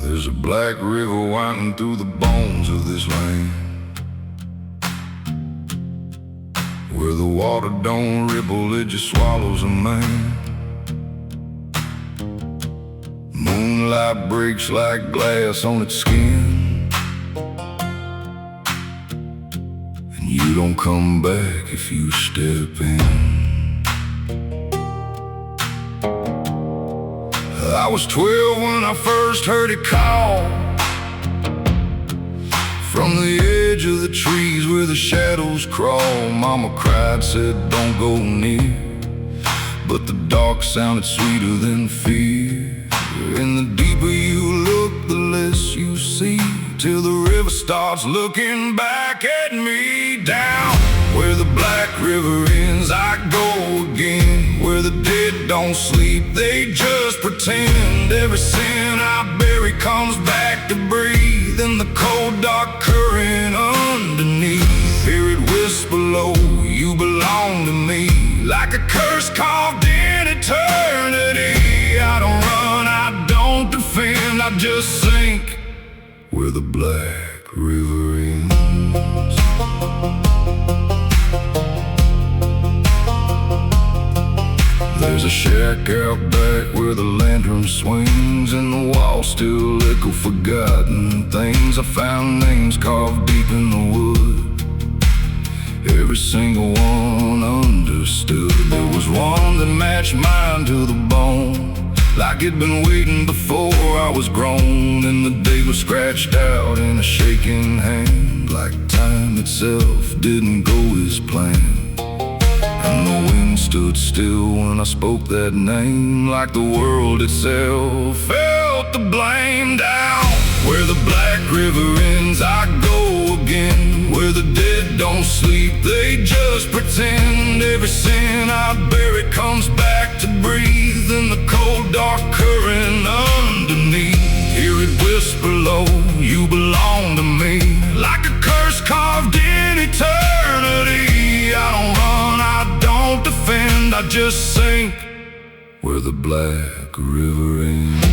There's a black river winding through the bones of this land, where the water don't ripple, it just swallows a man. Moonlight breaks like glass on its skin, and you don't come back if you step in. I was 12 when I first heard it call, from the edge of the trees where the shadows crawl. Mama cried, said don't go near, but the dark sounded sweeter than fear. And the deeper you look, the less you see, till the river starts looking back at me. Down where the black river ends, I go again, where the dead don't sleep, they just pretend. Every sin I bury comes back to breathe in the cold dark current underneath. Hear it whisper low, you belong to me, like a curse carved in eternity. I don't run, I don't defend, I just sink where the black river ends. There's a shack out back where the lantern swings, and the walls still echo forgotten things. I found names carved deep in the wood, every single one understood. There was one that matched mine to the bone, like it'd been waiting before I was grown. And the day was scratched out in a shaking hand, like time itself didn't go as planned. And the wind stood still when I spoke that name, like the world itself felt the blame. Down where the black river ends, I go again, where the dead don't sleep, they just pretend. Every sin I bury comes back to breathe in the cold dark current underneath. Hear it whisper low, you belong to me, like a curse carved in eternity. I don't run, I don't defend, I just sink where the black river ends.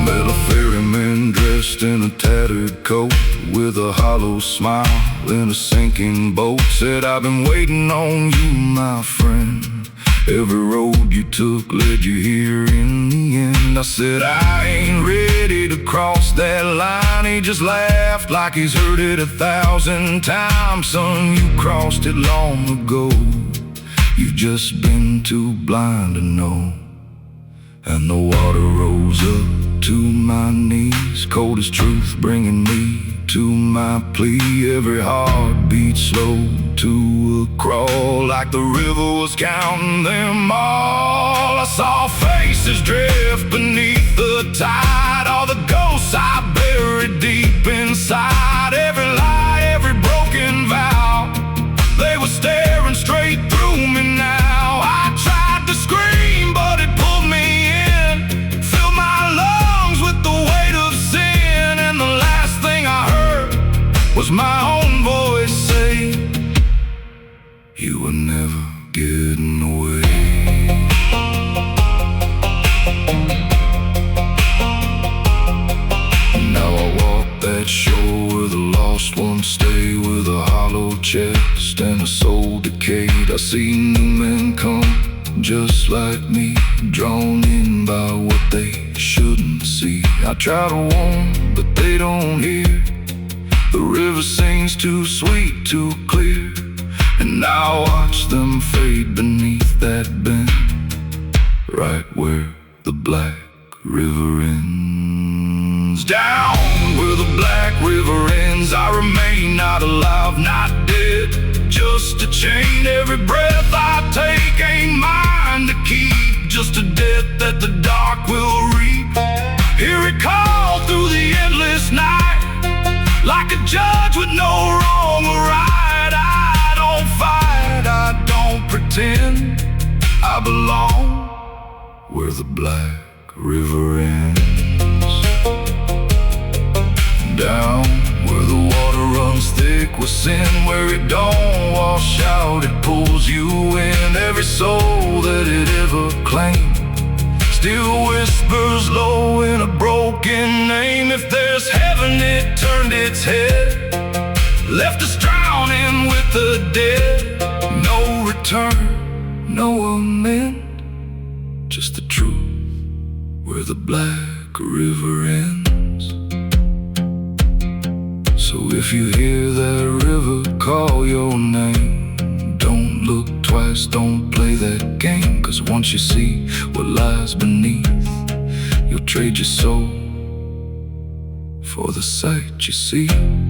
Met a ferryman dressed in a tattered coat, with a hollow smile in a sinking boat. Said, I've been waiting on you, my friend. Every road you took led you here in the end. I said, I ain't ready to cross that line. He just laughed like he's heard it 1,000 times. Son, you crossed it long ago, you've just been too blind to know. And the water rose up to my knees, cold as truth, bringing me to my plea. Every heartbeat slow to a crawl, like the river was counting them all. I saw faces drift beneath the tide, all the ghosts I buried deep inside. Every lie, every broken vow, they were staring straight through me now. I tried to scream, but it pulled me in, filled my lungs with the weight of sin. And the last thing I heard was my own voice say, you were never getting away. Now I walk that shore where the lost ones stay, with a hollow chest and a soul decayed. I see new men come just like me, drawn in by what they shouldn't see. I try to warn, but they don't hear. The river sings too sweet, too clear, and I watch them fade beneath that bend, right where the black river ends. Down where the black river ends, I remain not alive, not dead, just a chain. Every breath I take ain't mine to keep, just a death that the dark will reap. Hear it call through the endless night, like a judge with no wrong or right. I don't fight, I don't pretend, I belong where the black river ends. Down where the water runs thick with sin, where it don't wash out, it pulls you in. Every soul that that it ever claimed still whispers low in a broken name. If there's heaven, it turned its head, left us drowning with the dead. No return, no amend, just the truth where the black river ends. So if you hear that river call your name, don't look twice, don't play that game. 'Cause once you see what lies beneath, you'll trade your soul for the sight you seek.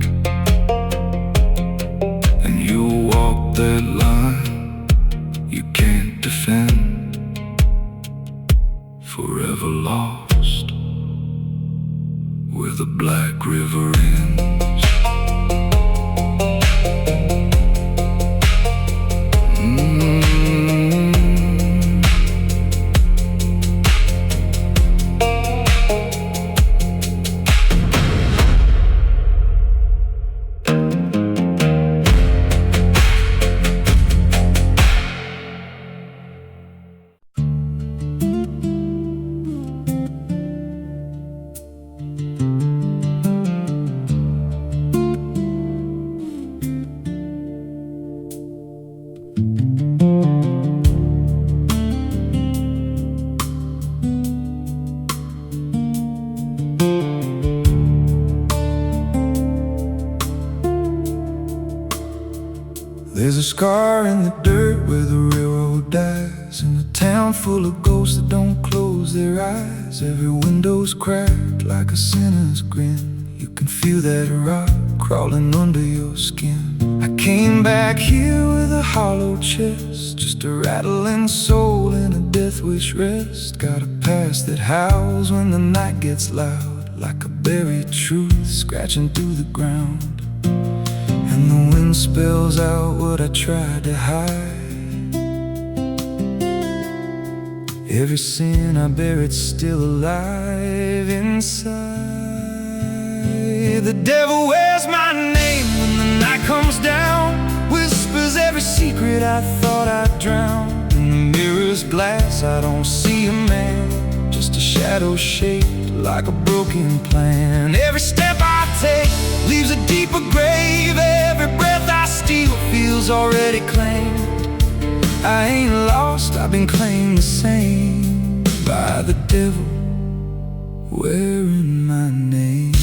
And you'll walk that line you can't defend, forever lost where the black river ends. There's a scar in the dirt where the railroad dies, in a town full of ghosts that don't close their eyes. Every window's cracked like a sinner's grin. You can feel that rock crawling under your skin. I came back here with a hollow chest, just a rattling soul in a death wish rest. Got a past that howls when the night gets loud, like a buried truth scratching through the ground. And the wind spells out what I tried to hide. Every sin I bear, it's still alive inside. The devil wears my name when the night comes down, whispers every secret I thought I'd drown. In the mirror's glass I don't see a man, just a shadow shaped like a broken plan. Every step I take leaves a deeper grave. Every breath I steal feels already claimed. I ain't lost, I've been claimed the same by the devil wearing my name.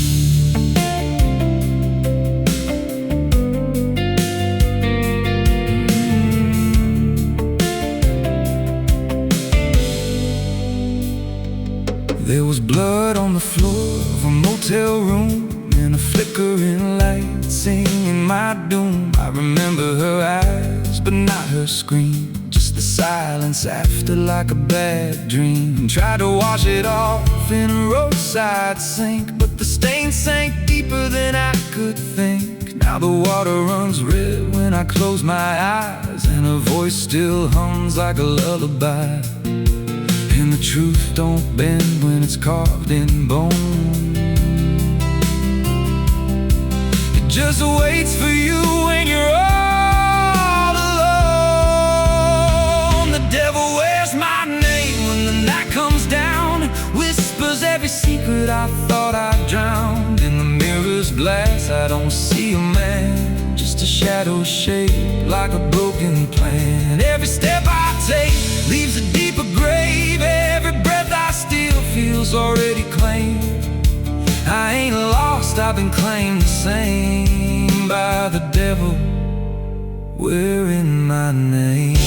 There was blood on the floor of a motel room, and a flickering light singing my doom. I remember her eyes, but not her scream, just the silence after, like a bad dream. Tried to wash it off in a roadside sink, but the stain sank deeper than I could think. Now the water runs red when I close my eyes, and her voice still hums like a lullaby. And the truth don't bend when it's carved in bone. It just waits for you when you're all alone. The devil wears my name when the night comes down, whispers every secret I thought I'd drowned. In the mirror's glass I don't see a man, just a shadow shaped like a broken plan. Every step I take leaves a deeper grave. Every breath I steal feels already claimed. I ain't lost, I've been claimed the same by the devil wearing my name.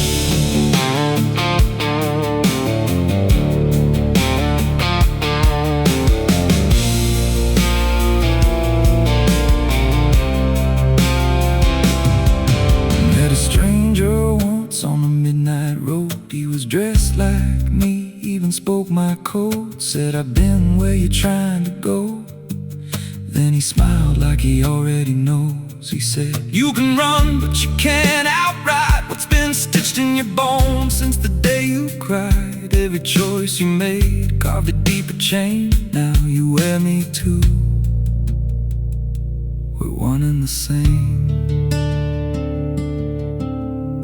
Met a stranger once on a midnight road. He was dressed like me, even spoke my code. Said, I've been where you're trying to go. Then he smiled like he already knows. He said, you can run, but you can't outride what's been stitched in your bones since the day you cried. Every choice you made carved a deeper chain. Now you wear me too. We're one and the same.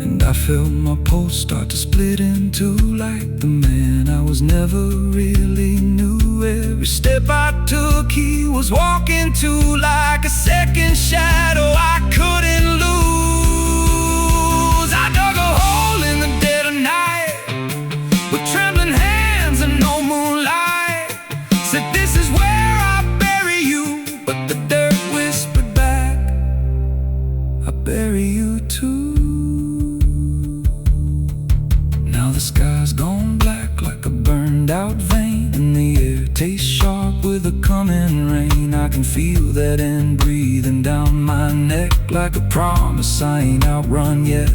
And I felt my pulse start to split in two, like the man I was never really knew. Every step I took, he was walking to, like a second shadow I couldn't lose. I dug a hole in the dead of night with trembling hands and no moonlight. Said, this is where I bury you, but the dirt whispered back, I bury you too. Now the sky's gone black like a burned out vein, and the air tastes sharp with the coming rain. I can feel that end breathing down my neck, like a promise I ain't outrun yet.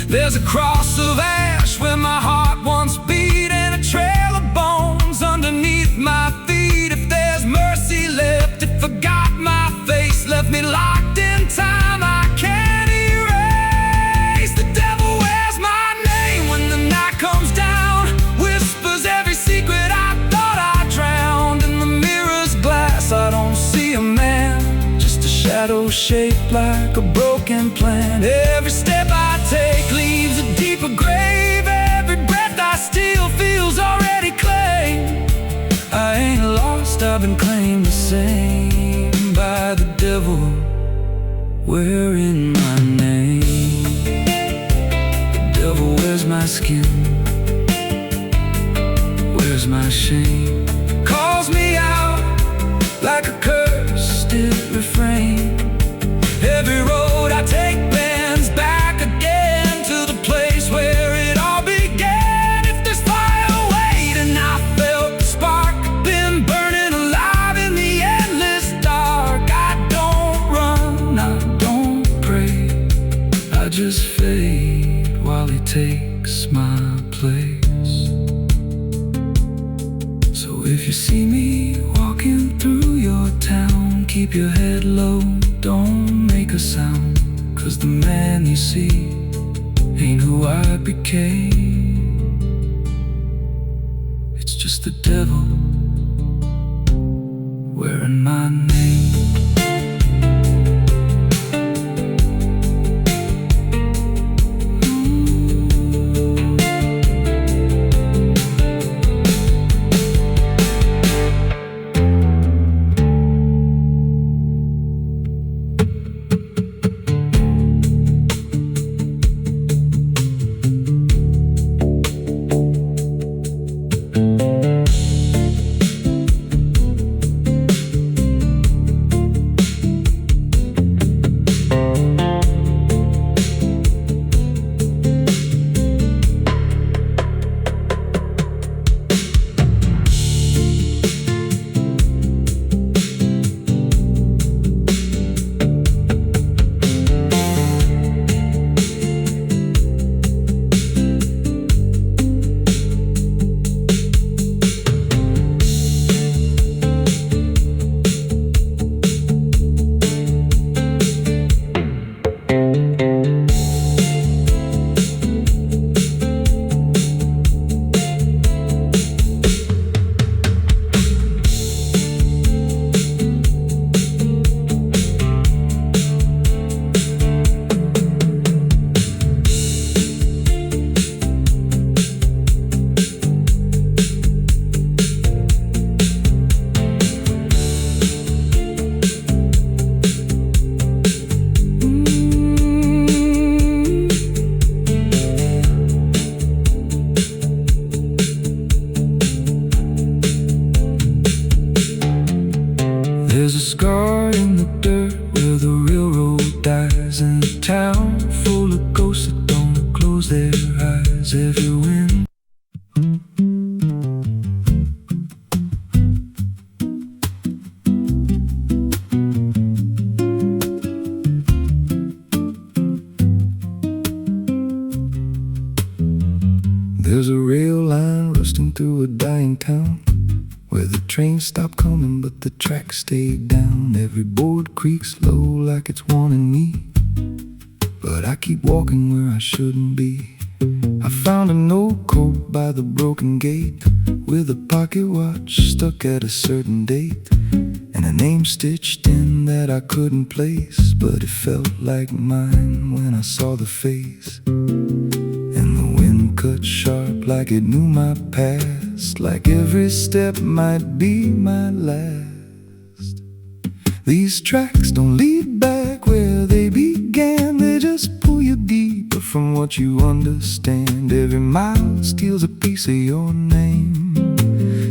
There's a cross of ash where my heart once beat, and a trail of bones underneath my feet. If there's mercy left, it forgot my face, left me locked in time I can't erase. The devil wears my name when the night comes down, whispers every secret I thought I drowned. In the mirror's glass I don't see a man, just a shadow shaped like a broken plan. Every step I take leaves a deeper grave. Every breath I steal feels already claimed. I ain't lost, I've been claimed the same by the devil wearing my name. The devil wears my skin, wears my shame, calls me out like a cursed refrain. Every road I take bends back again to the place where it all began. If there's fire waiting, I felt the spark, been burning alive in the endless dark. I don't run, I don't pray, I just fade while he takes my place. So if you see me walking through your town, keep your head low, don't make a sound, 'cause the man you see ain't who I became. It's just the devil wearing my name. There's a scar in the dirt where the railroad dies, in a town full of ghosts that don't close their eyes. Every wind there's a rail line rusting through a dying town, where the trains stop coming but the tracks stay down. Every board creaks low like it's warning me, but I keep walking where I shouldn't be. I found an old coat by the broken gate, with a pocket watch stuck at a certain date, and a name stitched in that I couldn't place, but it felt like mine when I saw the face. And the wind cut sharp like it knew my past, like every step might be my last. These tracks don't lead back where they began, they just pull you deeper from what you understand. Every mile steals a piece of your name,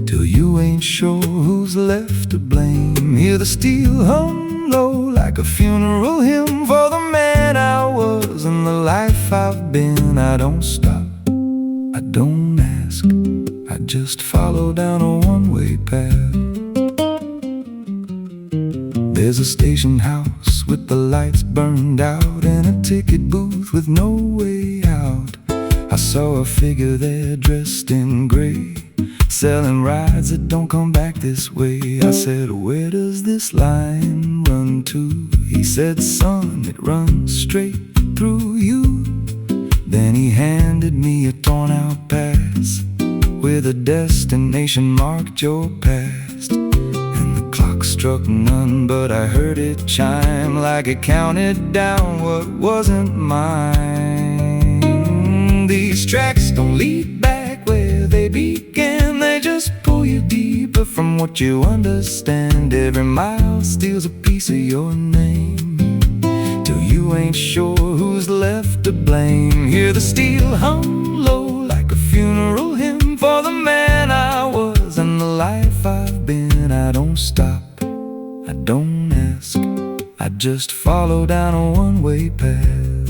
till you ain't sure who's left to blame. Hear the steel hum low like a funeral hymn for the man I was and the life I've been. I don't stop, I don't ask, I just follow down a one-way path. There's a station house with the lights burned out and a ticket booth with no way out. I saw a figure there dressed in gray, selling rides that don't come back this way. I said, where does this line run to? He said, son, it runs straight through you. Then he handed me a torn out pass with a destination marked your past. And the clock struck none, but I heard it chime like it counted down what wasn't mine. These tracks don't lead back where they began, they just pull you deeper from what you understand. Every mile steals a piece of your name, till you ain't sure who's left to blame. Hear the steel hum low like a funeral hymn for the man I was and the life I've been. I don't stop, I don't ask, I just follow down a one-way path.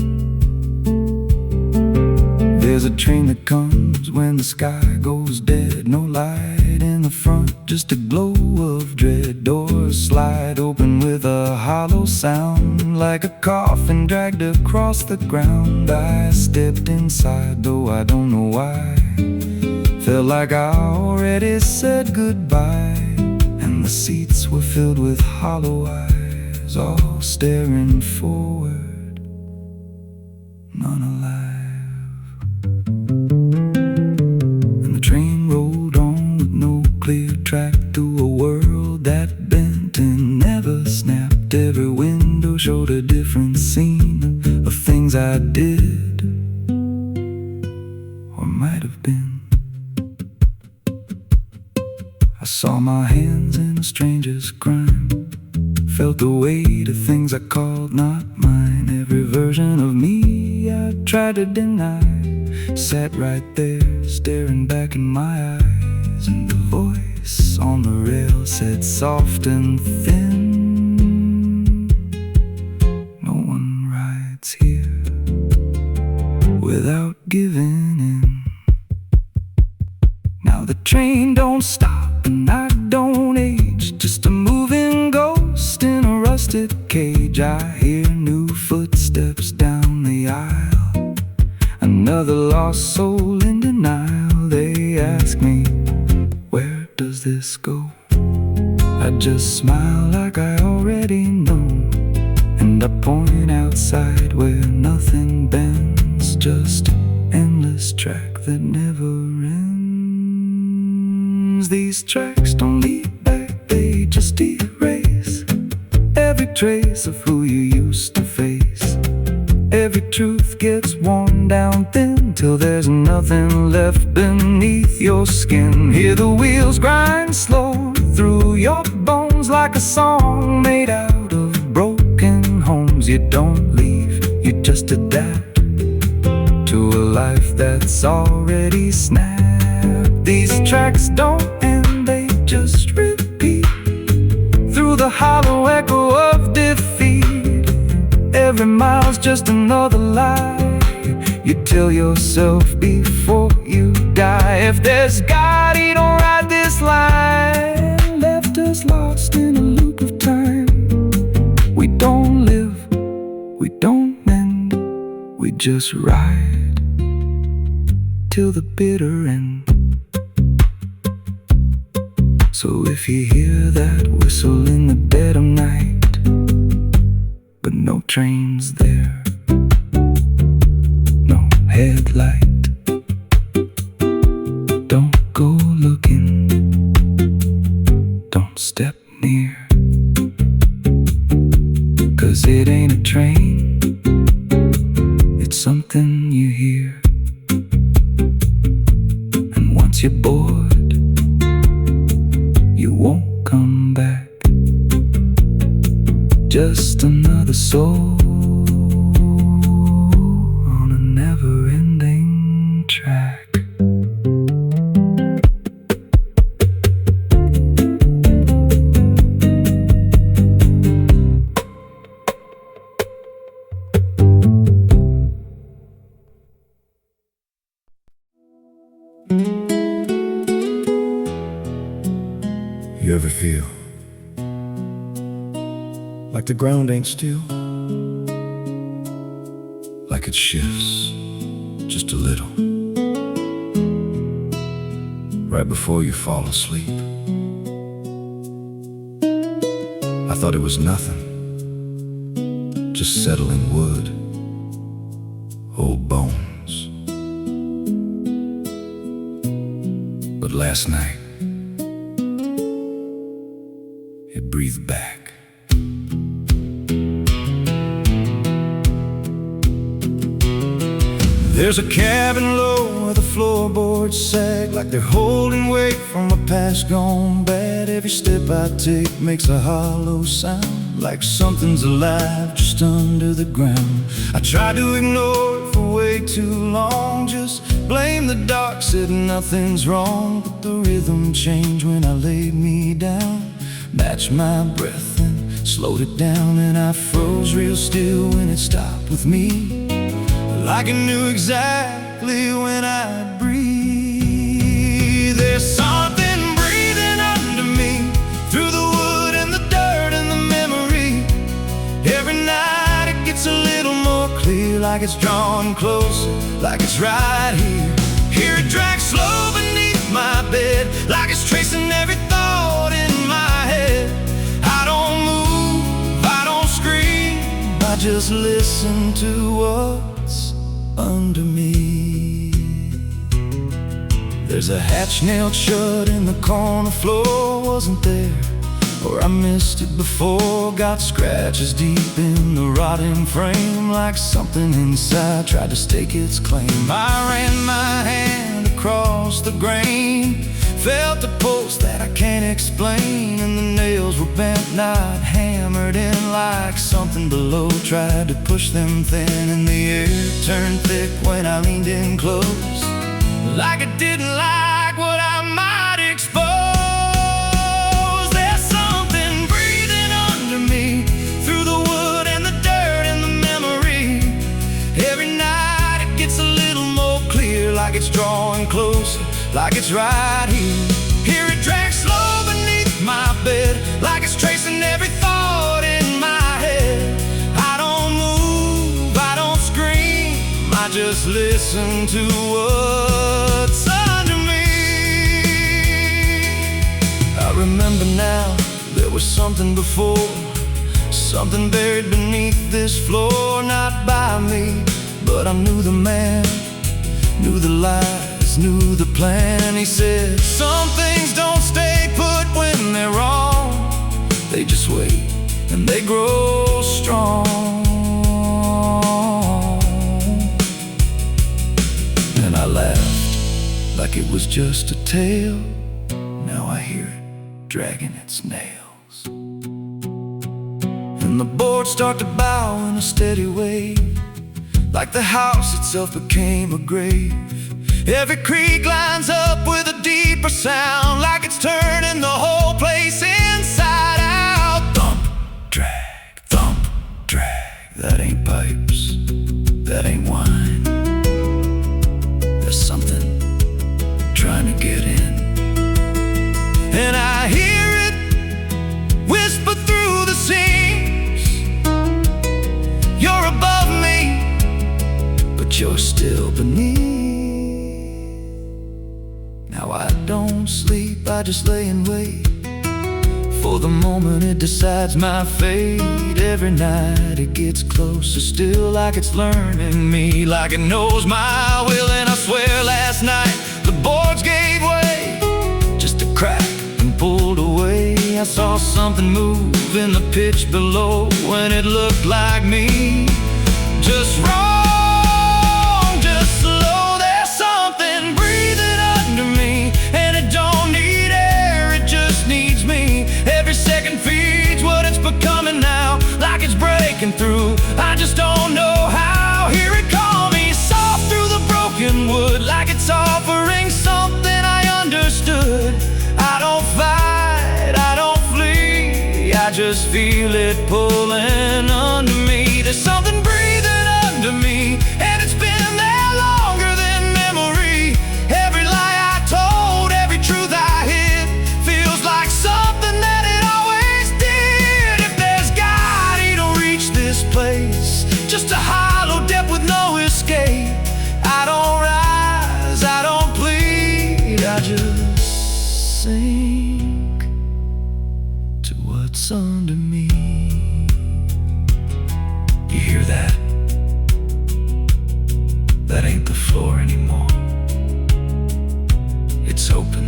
There's a train that comes when the sky goes dead, no light in the front, just a glow of dread. Doors slide open with a hollow sound, like a coffin dragged across the ground. I stepped inside, though I don't know why. Felt like I already said goodbye, and the seats were filled with hollow eyes, all staring forward, none alive. And the train rolled on with no clear track to a world that bent and never snapped. Every window showed a different scene of things I did or might have been. I saw my hands in a stranger's crime, felt the weight of things I called not mine. Every version of me I tried to deny sat right there, staring back in my eyes. And the voice on the rail said soft and thin, no one rides here without giving in. Now the train don't stop and I don't age, just a moving ghost in a rusted cage. I hear new footsteps down the aisle, another lost soul in denial. They ask me, where does this go? I just smile like I already know, and I point outside where nothing bends, just an endless track that never ends. These tracks don't lead back, they just erase every trace of who you used to face. Every truth gets worn down thin, till there's nothing left beneath your skin. Hear the wheels grind slow through your bones, like a song made out of broken homes. You don't leave, you just adapt to a life that's already snapped. These tracks don't end, they just repeat through the hollow echo of defeat. Every mile's just another lie you tell yourself before you die. If there's God, He don't ride this line, left us lost in a loop of time. We don't live, we don't mend, we just ride till the bitter end. So if you hear that whistle in the dead of night, but no train's there, no headlight, don't go looking, don't step near. once you're bored, you won't come back. Just another soul on a never-ending track. You ever feel like the ground ain't still? Like it shifts just a little right before you fall asleep. I thought it was nothing, just settling wood, old bones. But last night it breathed back. There's a cabin low where the floorboards sag, like they're holding weight from a past gone bad. Every step I take makes a hollow sound, like something's alive just under the ground. I tried to ignore it for way too long, just blame the dark, said nothing's wrong. But the rhythm changed when I laid me down, matched my breath and slowed it down. And I froze real still when it stopped with me, like I knew exactly when I'd breathe. There's something breathing under me, through the wood and the dirt and the memory. Every night it gets a little more clear, like it's drawing closer, like it's right here. Hear it drag slow beneath my bed, like it's tracing every thought in my head. I don't move, I don't scream, I just listen to what's under me. There's a hatch nailed shut in the corner floor, wasn't there, or I missed it before. Got scratches deep in the rotting frame, like something inside tried to stake its claim. I ran my hand across the grain, felt a pulse that I can't explain, and the nails were bent, not hammered in, like something below tried to push them thin. And the air turned thick when I leaned in close, like it didn't like what I might expose. There's something breathing under me, through the wood and the dirt and the memory. Every night it gets a little more clear, like it's drawing closer, like it's right here. Hear it drag slow beneath my bed, like it's tracing every thought in my head. I don't move, I don't scream, I just listen to what's under me. I remember now, there was something before, something buried beneath this floor. Not by me, but I knew the man, knew the lies, knew the plan. He said, some things don't stay put when they're wrong, they just wait and they grow strong. And I laughed like it was just a tale. Now I hear it dragging its nails, and the boards start to bow in a steady way, like the house itself became a grave. Every creak lines up with a deeper sound, like it's turning the whole place inside out. Thump, drag, that ain't pipes, that ain't wine. There's something trying to get in, and I hear it whisper through the seams. You're above me, but you're still beneath. Now I don't sleep, I just lay and wait for the moment it decides my fate. Every night it gets closer still, like it's learning me, like it knows my will. And I swear last night the boards gave way, just a crack and pulled away. I saw something move in the pitch below, when it looked like me, just wrong, just slow. There's something breathing under me, feel it pulling under me. There's something breathing under me, and it's been there longer than memory. Every lie I told, every truth I hid, feels like something that it always did. If there's God, he don't reach this place, just a hollow depth with no escape. I don't rise, I don't plead, I just sink to what's under me. You hear that? That ain't the floor anymore. It's open,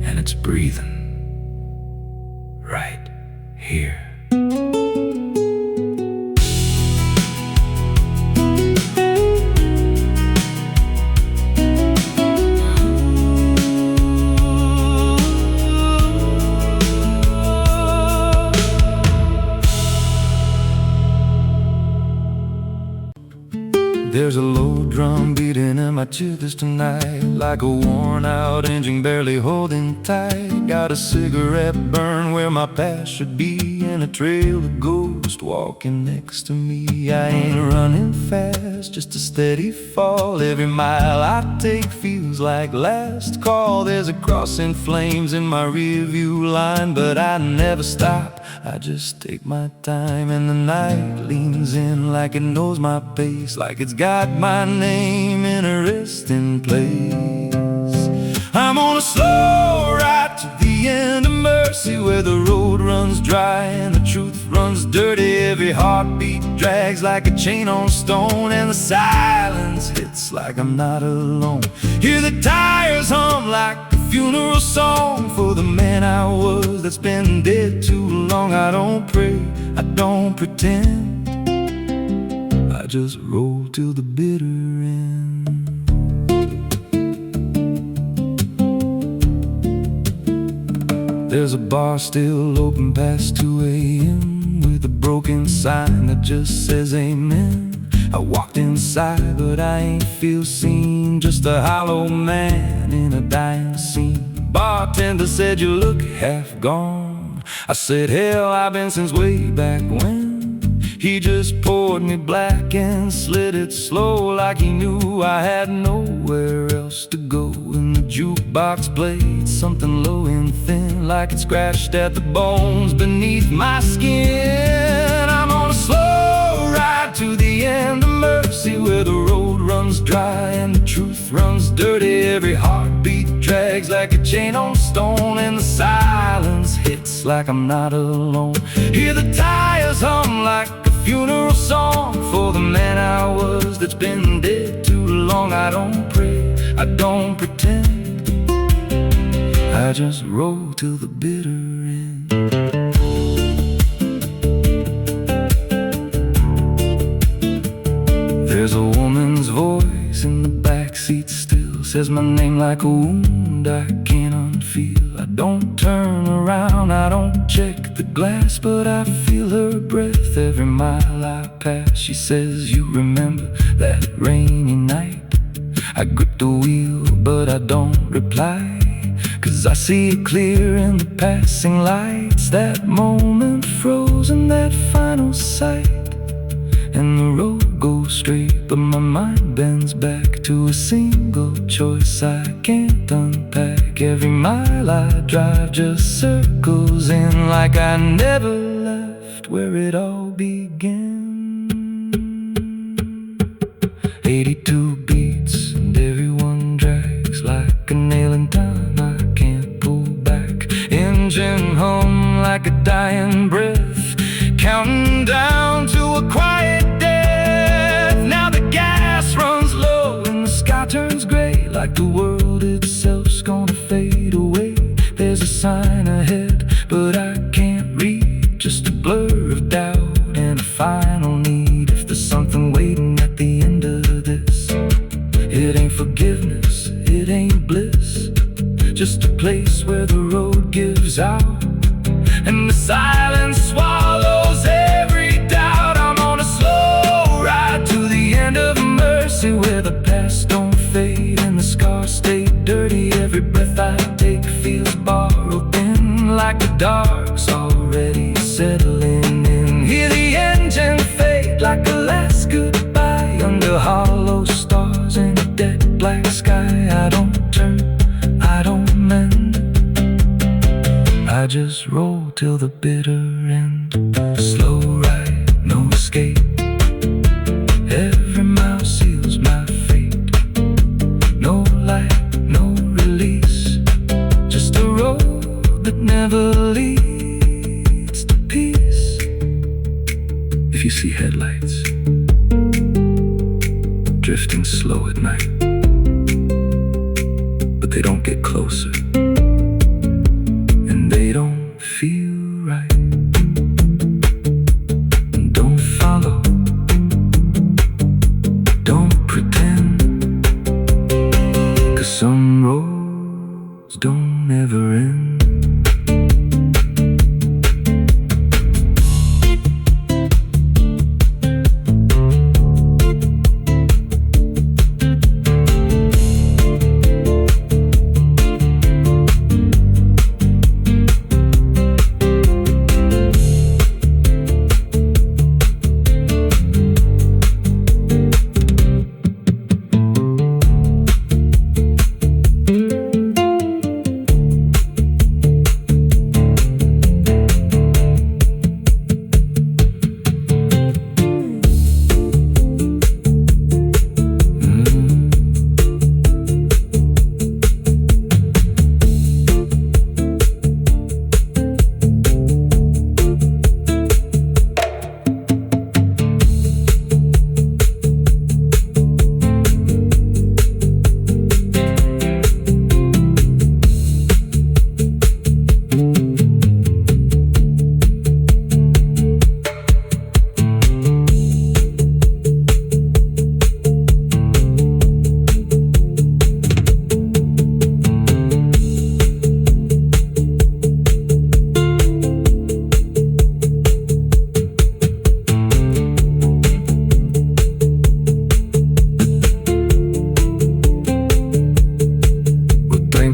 and it's breathing right here. There's a low drum beating in my chest tonight, like a worn out engine barely holding tight. Got a cigarette burn where my past should be, and a trail of ghosts walking next to me. I ain't running fast, just a steady fall. Every mile I take feels like last call. There's a cross in flames in my rearview line, but I never stop, I just take my time. And the night leans in like it knows my pace, like it's got my name in a resting place. I'm on a slow ride to the end of mercy, where the road runs dry and the truth runs dirty. Every heartbeat drags like a chain on stone, and the silence hits like I'm not alone. Hear the tires hum like a funeral song for the man I was that's been dead too long. I don't pray, I don't pretend, I just roll till the bitter end. There's a bar still open past 2 a.m. with a broken sign that just says amen. I walked inside but I ain't feel seen, just a hollow man in a dying scene. Bartender said you look half gone. I said hell, I've been since way back when. He just poured me black and slid it slow, like he knew I had nowhere else to go. And the jukebox played something low and thin, like it scratched at the bones beneath my skin. I'm on a slow ride to the end of mercy, where the road runs dry and the truth runs dirty. Every heartbeat drags like a chain on stone, and the silence hits like I'm not alone. Hear the tires hum like a funeral song for the man I was that's been dead too long. I don't pray, I don't pretend, I just roll till the bitter end. There's a woman's voice in the backseat still, says my name like a wound I can't unfeel. I don't turn around, I don't check the glass, but I feel her breath every mile I pass. She says, you remember that rainy night? I grip the wheel but I don't reply, 'cause I see it clear in the passing lights. That moment frozen, that final sight, and the road goes straight, but my mind bends back to a single choice I can't unpack. Every mile I drive just circles in, like I never left where it all began. 82 beats and everyone drags like a nail in time I can't pull back. Engine hum like a dying breath, counting down to a quiet death. Now the gas runs low and the sky turns gray, like the world itself's gonna fade away. There's a sign ahead but I can't read, just a blur of doubt and a final need. If there's something waiting at the end of this, it ain't forgiveness, it ain't bliss, just a place where the road gives out and the silence swallows every doubt. I'm on a slow ride to the end of mercy, where the past don't fade and the scars stay dirty. Every breath I take feels borrowed in, like the dark song black sky. I don't turn, I don't mend, I just roll till the bitter end. Slow ride, no escape, every mile seals my fate. No light, no release, just a road that never leads to peace. If you see headlights drifting slow at night, but they don't get closer, and they don't feel right. And don't follow, don't pretend, 'cause some roads don't ever end.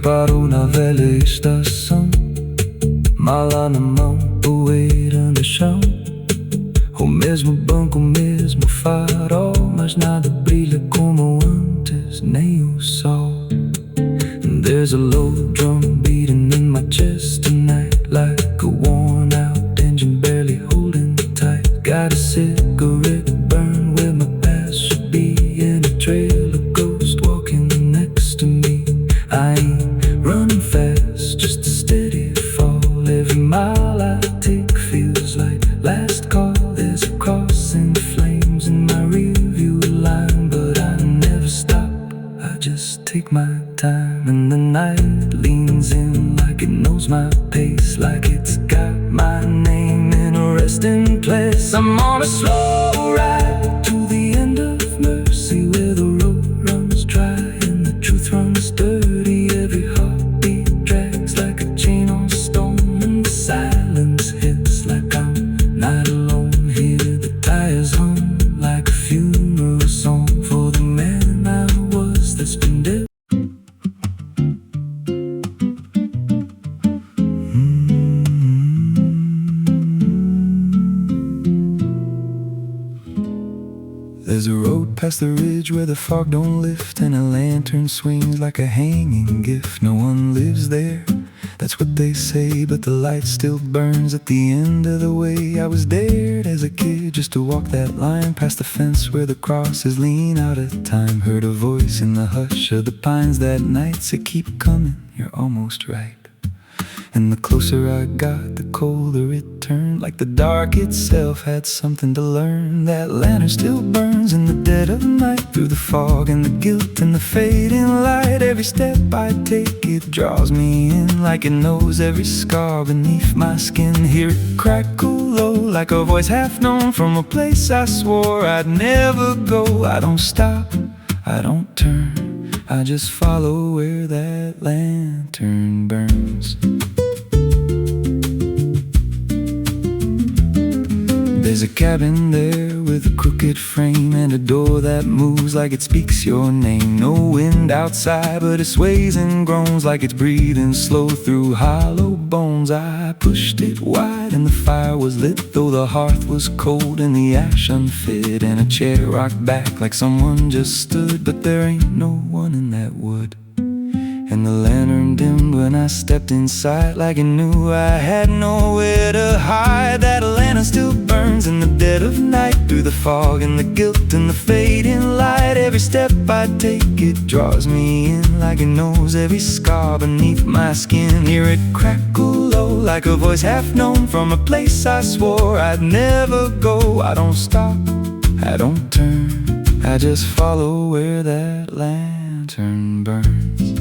Para uma velha estação, mala na mão, poeira no chão. O mesmo banco, o mesmo farol, mas nada brilha como antes, nem o sol. There's a low drum beating in my chest tonight, like a worn out engine barely holding tight. Got a cigarette burn where my past should be, in a trail of ghosts walking next to me. I ain't running fast, just a steady fall. Every mile I take feels like last call. There's a cross in flames in my rearview line, but I never stop, I just take my time. And the night leans in like it knows my pace, like it's got my name in a resting place. I'm on a slow ride to the end of mercy, where the road runs dry and the truth runs dirty. Every heartbeat drags like a chain on stone, and the silence hits like I'm not alone here. The tires hum like a funeral song for the man I was that's been dead. There's a road past the ridge where the fog don't lift, and a lantern swings like a hanging gift. No one lives there, that's what they say, but the light still burns at the end of the way. I was dared as a kid just to walk that line past the fence where the crosses lean out of time. Heard a voice in the hush of the pines that night said, keep coming, you're almost right. And the closer I got, the colder it turned, like the dark itself had something to learn. That lantern still burns in the dead of night, through the fog and the guilt and the fading light. Every step I take, it draws me in, like it knows every scar beneath my skin. Hear it crackle low, like a voice half known from a place I swore I'd never go. I don't stop, I don't turn, I just follow where that lantern burns. There's a cabin there with a crooked frame and a door that moves like it speaks your name. No wind outside, but it sways and groans like it's breathing slow through hollow bones. I pushed it wide and the fire was lit, though the hearth was cold and the ash unfit, and a chair rocked back like someone just stood. But there ain't no one in that wood, and the lantern dimmed when I stepped inside, like it knew I had nowhere to hide. That lantern still burns in the dead of night, through the fog and the guilt and the fading light. Every step I take, it draws me in, like it knows every scar beneath my skin. Hear it crackle low, like a voice half known, from a place I swore I'd never go. I don't stop, I don't turn, I just follow where that lantern burns.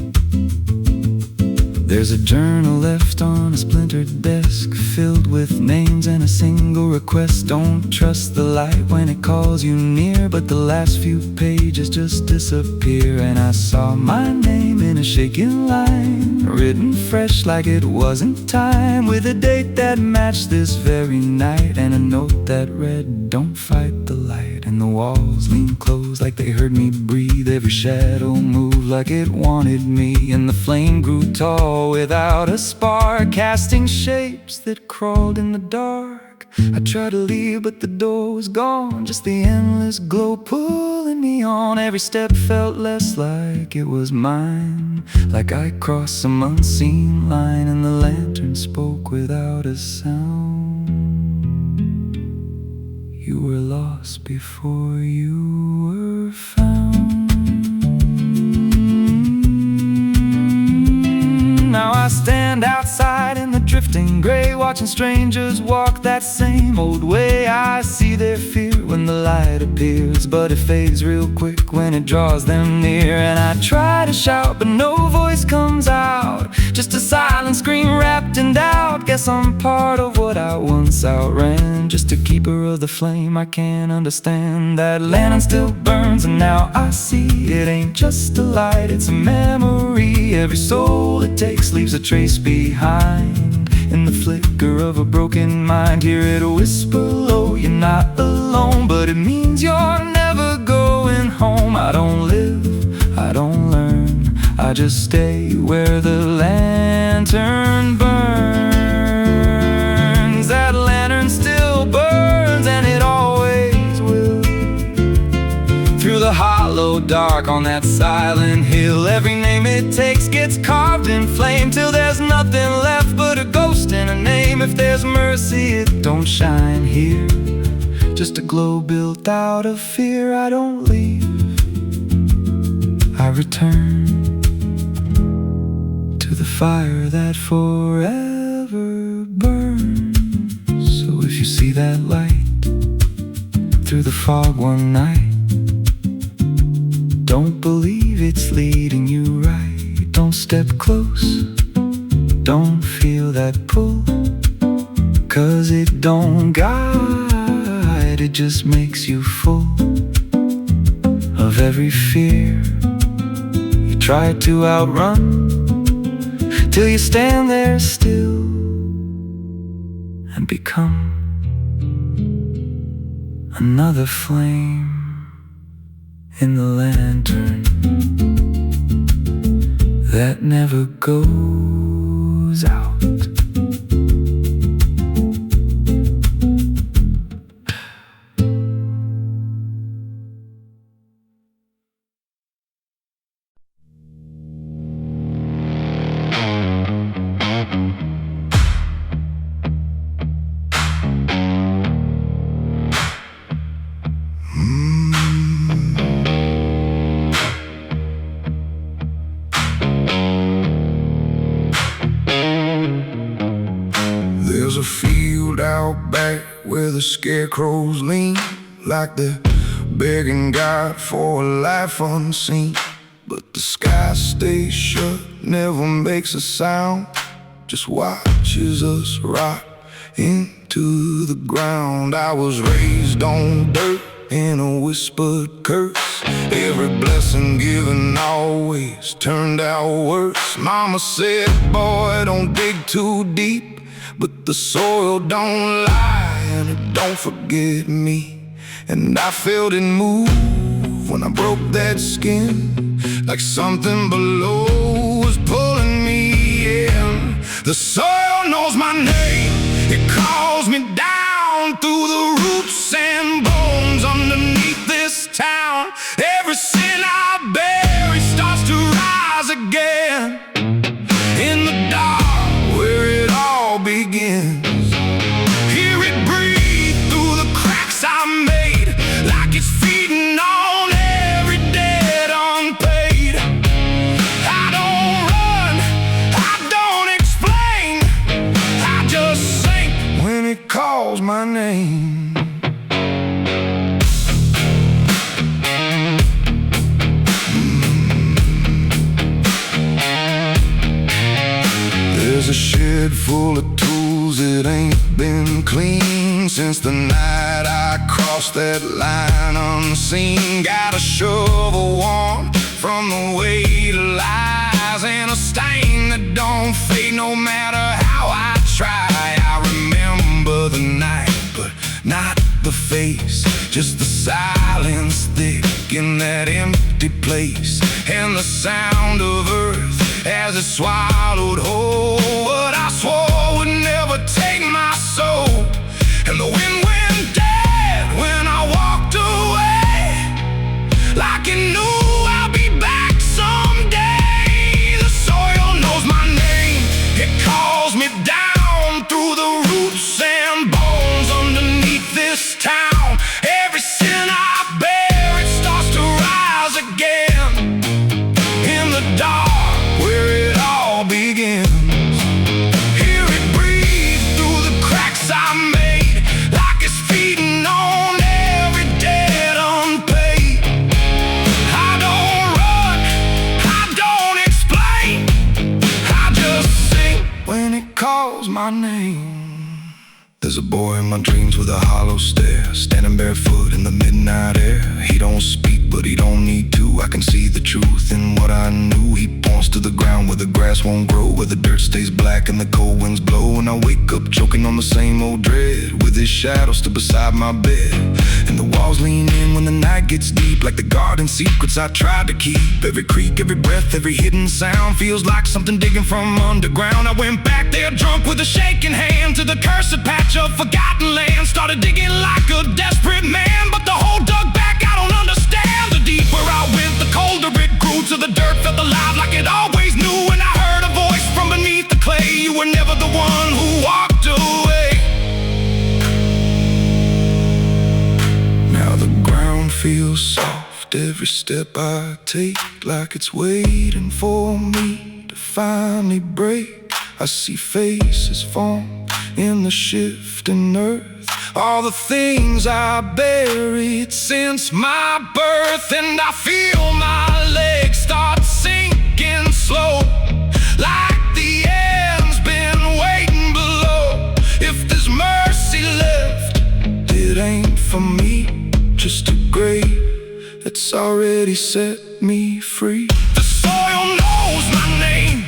There's a journal left on a splintered desk, filled with names and a single request. Don't trust the light when it calls you near, but the last few pages just disappear. And I saw my name in a shaking line, written fresh like it wasn't time, with a date that matched this very night, and a note that read, "Don't fight the light." And the walls leaned close like they heard me breathe. Every shadow moved like it wanted me, and the flame grew tall without a spark, casting shapes that crawled in the dark. I tried to leave, but the door was gone, just the endless glow pulling me on. Every step felt less like it was mine, like I crossed some unseen line, and the lantern spoke without a sound. You were lost before you were found. Now I stand outside in the drifting gray, watching strangers walk that same old way. I see their fear when the light appears, but it fades real quick when it draws them near. And I try to shout, but no voice comes out, just a silent scream wrapped in doubt. Guess I'm part of what I once outran, just a keeper of the flame I can't understand. That lantern still burns, and now I see it ain't just a light, it's a memory. Every soul it takes leaves a trace behind, in the flicker of a broken mind. Hear it whisper low, you're not alone, but it means you're never going home. I don't live, I don't learn, I just stay where the lantern burns. That lantern still burns, and it always will, through the hollow dark on that silent hill. Every name it takes gets carved in flame, till there's nothing left but a ghost and a name. If there's mercy, it don't shine here, just a glow built out of fear. I don't leave, I return to the fire that forever burns. So if you see that light through the fog one night, don't believe it's leading you right. Don't step close, don't feel that pull, 'cause it don't guide, it just makes you full of every fear you try to outrun, till you stand there still and become another flame in the lantern that never goes out. There's a field out back where the scarecrows lean, like they're begging God for a life unseen. But the sky stays shut, never makes a sound, just watches us rot into the ground. I was raised on dirt in a whispered curse, every blessing given always turned out worse. Mama said, boy, don't dig too deep, but the soil don't lie and it don't forget me. And I felt it move move when I broke that skin, like something below was pulling me in. The soil knows my name, it calls me down through the roots and bones underneath this town. Every sin I bear, it starts to rise again in the dark where it all begins. Hear it breathe through the cracks I made, like it's feeding on every debt unpaid. I don't run, I don't explain, I just sink when it calls my name. There's a shed full of tools, it ain't been clean since the night I crossed that line unseen. Got a shovel worn from the weight of lies, and a stain that don't fade no matter how I try. I remember the night, but not the face, just the silence thick in that empty place, and the sound of earth as it swallowed whole what I swore would never take my soul. And the wind went dead when I walked away, like it knew I'll be back someday. The soil knows my name, it calls me down through the roots and bones underneath this town. Every sin I bear, it starts to rise again in the dark where it all begins. Hear it breathe through the cracks I made, like it's feeding on every debt unpaid. I don't run, I don't explain, I just sing when it calls my name. There's a boy in my dreams with a hollow stare, standing barefoot in the midnight air. He don't speak, but he don't need to. I can see the truth in what I knew. He points to the ground where the grass won't grow, where the dirt stays black and the cold winds blow. And I wake up choking on the same old dread, with his shadow still beside my bed. And the walls lean in when the night gets deep, like the garden secrets I tried to keep. Every creak, every breath, every hidden sound feels like something digging from underground. I went back there drunk with a shaking hand to the cursed patch of forgotten land. Started digging like a desperate man, but the hole dug back, I don't understand. The deeper I went, the colder it grew, till the dirt felt alive like it always knew. And I heard a voice from beneath the clay, you were never the one who walked away. Now the ground feels soft, every step I take, like it's waiting for me to finally break. I see faces form in the shifting earth, all the things I buried since my birth. And I feel my legs start sinking slow, like the end's been waiting below. If there's mercy left, it ain't for me, just a grave that's already set me free. The soil knows my name,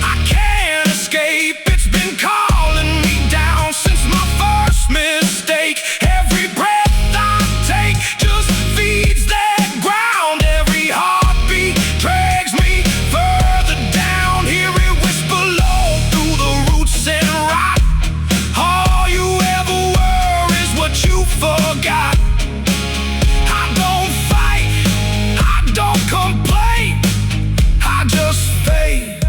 I can't escape. It's been calling me down since my first mistake. Every breath I take just feeds that ground. Every heartbeat drags me further down. Hear it whisper low through the roots and rot. All you ever were is what you forgot. I don't fight, I don't complain, I just fade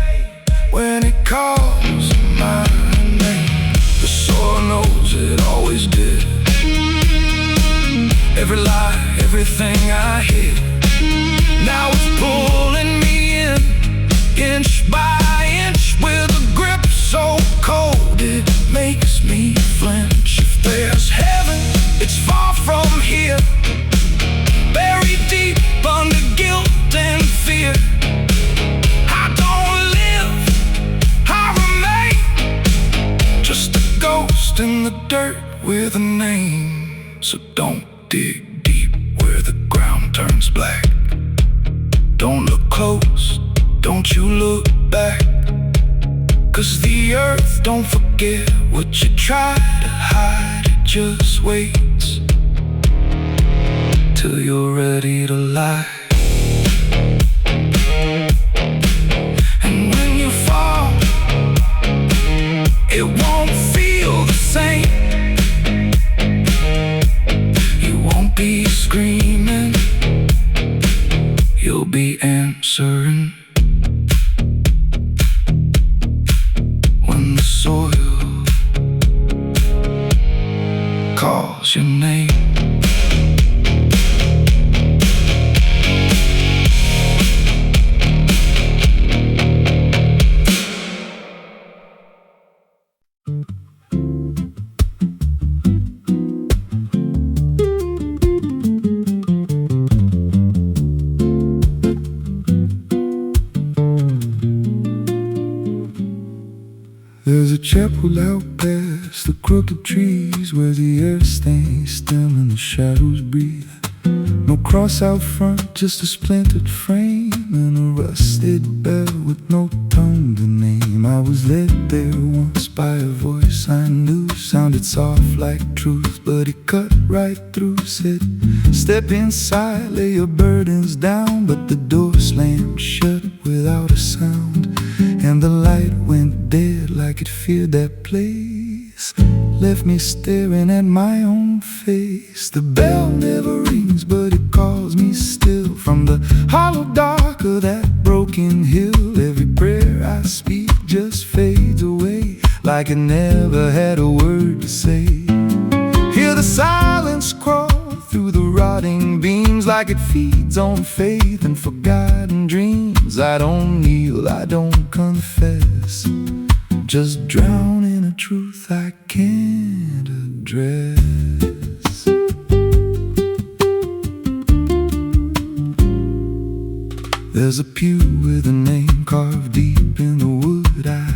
when it calls my name. The soil knows it always did. Every lie, everything I hid, now it's pulling me in, inch by inch, with a grip so cold it makes me flinch. If there's heaven, it's far from here, buried deep under guilt and fear. I don't live, I remain, just a ghost in the dirt with a name. So don't dig deep where the ground turns black. Don't look close, don't you look back, 'cause the earth don't forget what you try to hide, it just waits till you're ready to lie. And when you fall, it won't feel the same. You won't be screaming, you'll be answering. When the soil calls your name. There's a chapel out past the crooked trees, where the earth stays still and the shadows breathe. No cross out front, just a splintered frame and a rusted bell with no tongue to name. I was led there once by a voice I knew, sounded soft like truth, but it cut right through. Said, step inside, lay your burdens down. But the door slammed shut without a sound, and the light went dead like it feared that place. Left me staring at my own face. The bell never rings, but it calls me still. From the hollow dark of that broken hill, every prayer I speak just fades away, like it never had a word to say. Hear the silence crawl through the rotting beams, like it feeds on faith and forgotten dreams. I don't kneel, I don't confess, just drown in a truth I can't address. There's a pew with a name carved deep in the wood. I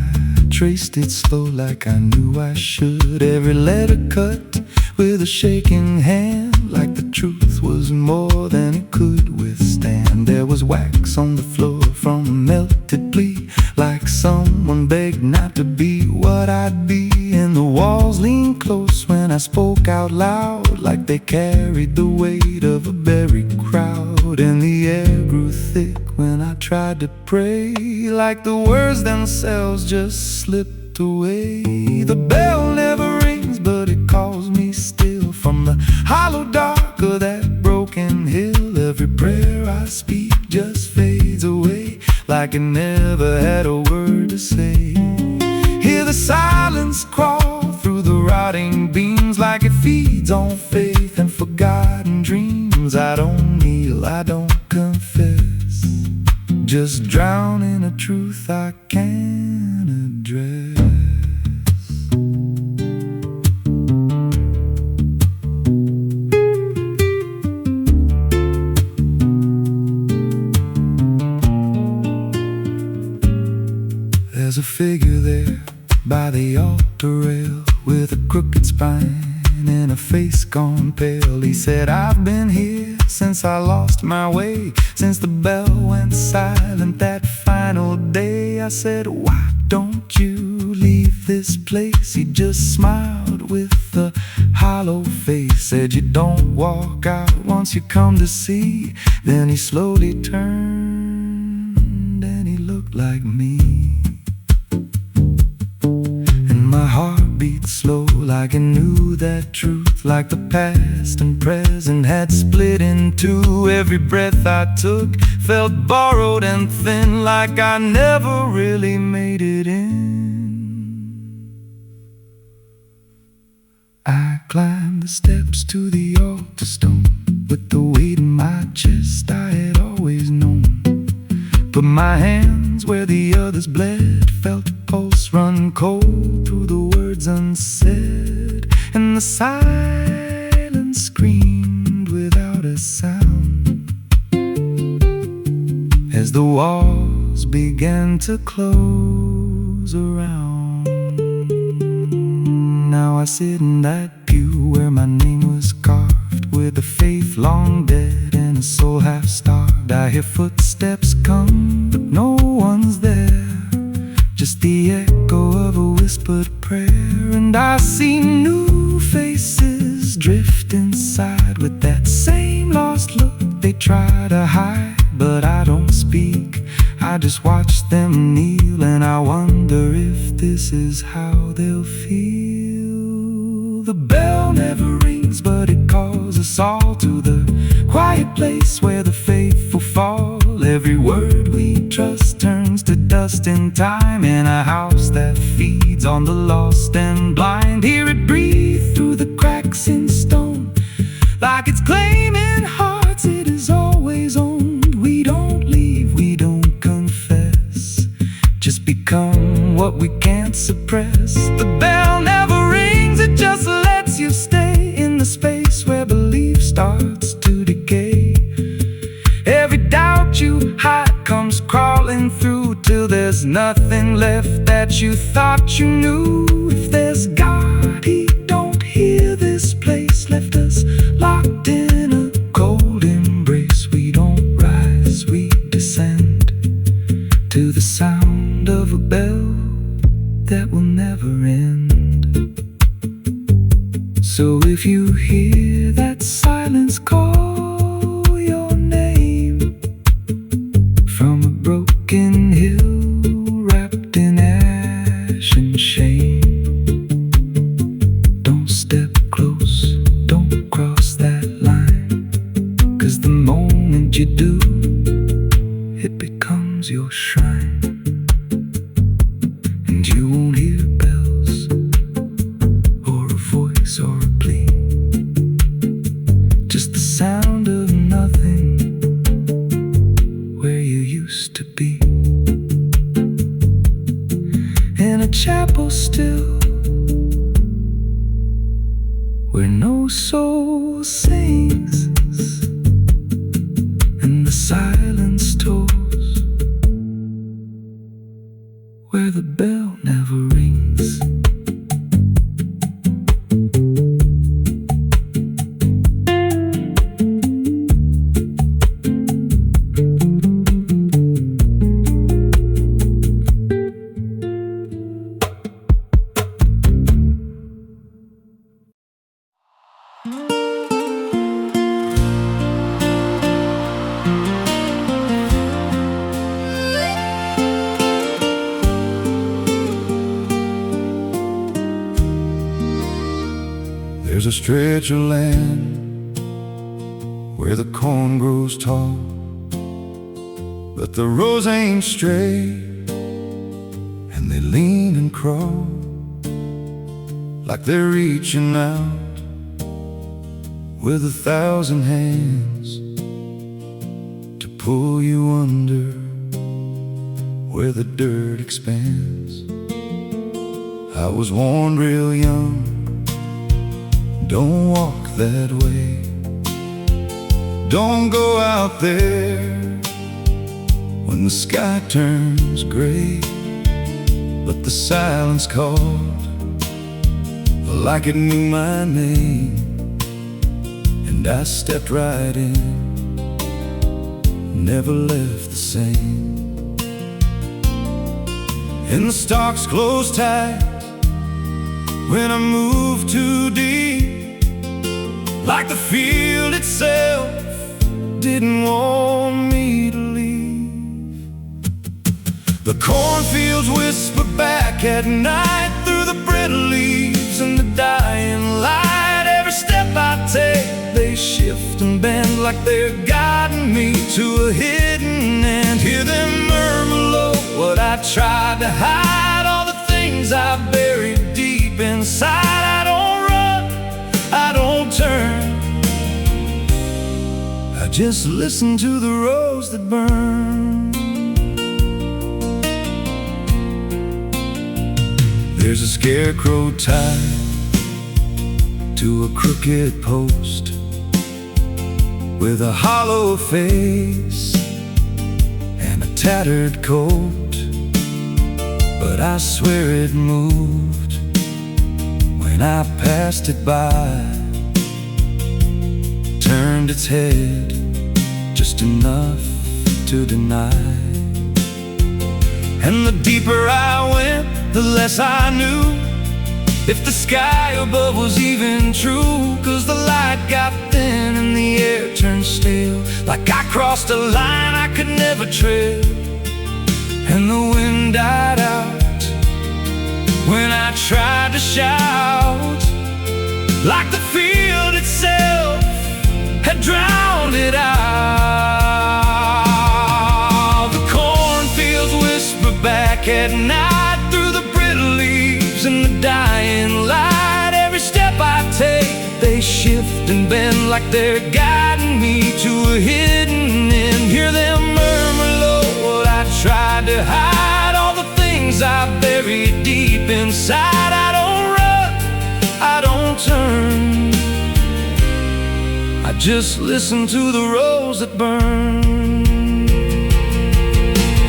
traced it slow like I knew I should. Every letter cut with a shaking hand, like the truth was more than it could withstand. There was wax on the floor from a melted plea, like someone begged not to be what I'd be. And the walls leaned close when I spoke out loud, like they carried the weight of a buried crowd. And the air grew thick when I tried to pray, like the words themselves just slipped away. The bell never rings, but it calls me still. From the hollow dark of that broken hill, every prayer I speak just fades away, like it never had a word to say. Hear the silence crawl through the rotting beams, like it feeds on faith and forgotten dreams. I don't kneel, I don't confess, just drown in a truth I can't address. There's a figure there by the altar rail, with a crooked spine and a face gone pale. He said, I've been here since I lost my way, since the bell went silent that final day. I said, why don't you leave this place? He just smiled with a hollow face, said, you don't walk out once you come to see. Then he slowly turned and he looked like me. My heart beat slow, like it knew that truth, like the past and present had split in two. Every breath I took felt borrowed and thin, like I never really made it in. I climbed the steps to the altar stone, with the weight in my chest I had always known. Put my hands where the others bled, felt a pulse run cold through the words unsaid, and the silence screamed without a sound as the walls began to close around. Now I sit in that pew where my name was carved, with a faith long dead and a soul half starved. I hear footsteps come, but no one's there, just the echo of a whispered prayer. And I see new faces drift inside, with that same lost try to hide, but I don't speak. I just watch them kneel, and I wonder if this is how they'll feel. The bell never rings, but it calls us all to the quiet place where the faithful fall. Every word we trust turns to dust in time, in a house that feeds on the lost and blind. Hear it breathe through the cracks in stone, like it's claiming hearts it is always owned. We don't leave, we don't confess, just become what we can't suppress. The bell never rings, it just lets you stay in the space where belief starts to decay. Every doubt you hide comes crawling through, till there's nothing left that you thought you knew. If there's God, He don't hear this place, left us locked in a cold embrace. We don't rise, we descend to the sound of a bell that will never end. So if you hear that silence call your name from a broken hill wrapped in ash and shame, don't step close, don't cross that line, 'cause the moment you do, it becomes your shrine. And you won't hear bells or a voice or a plea, just the sound of nothing where you used to be. In a chapel still, where no soul sings and the silence tolls, where the bell never rings. There's a stretch of land where the corn grows tall, but the rows ain't straight, and they lean and crawl like they're reaching out with 1,000 hands to pull you under where the dirt expands. I was warned real young, don't walk that way, don't go out there when the sky turns gray. But the silence called like it knew my name, and I stepped right in, never left the same. And the stalks closed tight when I moved too deep, like the field itself didn't want me to leave. The cornfields whisper back at night through the brittle leaves and the dying light. Every step I take, they shift and bend like they're guiding me to a hidden end. Hear them murmur low what I tried to hide, all the things I buried deep inside. I don't run, I don't turn, I just listen to the rows that burn. There's a scarecrow tied to a crooked post with a hollow face and a tattered coat, but I swear it moved when I passed it by, turned its head just enough to deny. And the deeper I went, the less I knew, if the sky above was even true. 'Cause the light got thin and the air turned stale, like I crossed a line I could never tread. And the wind died out when I tried to shout, like the field itself had drowned it out. The cornfields whisper back at night through the brittle leaves and the dying light. Every step I take, they shift and bend like they're guiding me to a hidden end. Hear them murmur low what I tried to hide, all the things I buried deep inside. I don't run, I don't turn, I just listen to the rose that burn.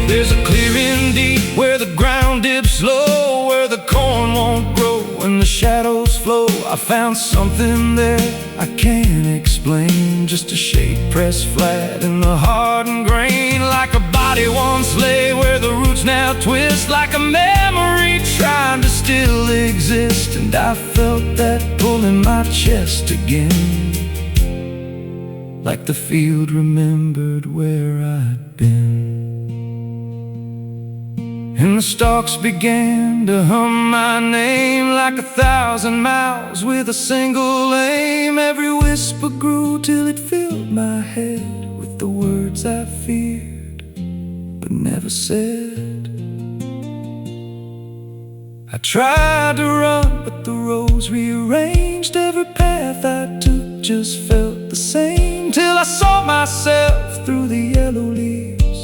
There's a clearing deep where the ground dips low, where the corn won't grow and the shadows flow. I found something there I can't explain, just a shape pressed flat in the hardened grain, like a body once lay where the roots now twist, like a memory trying to still exist. And I felt that pull in my chest again, like the field remembered where I'd been. And the stalks began to hum my name, like 1,000 mouths with a single aim. Every whisper grew till it filled my head with the words I feared but never said. I tried to run, but the roads rearranged. Every path I took just felt the same, till I saw myself through the yellow leaves,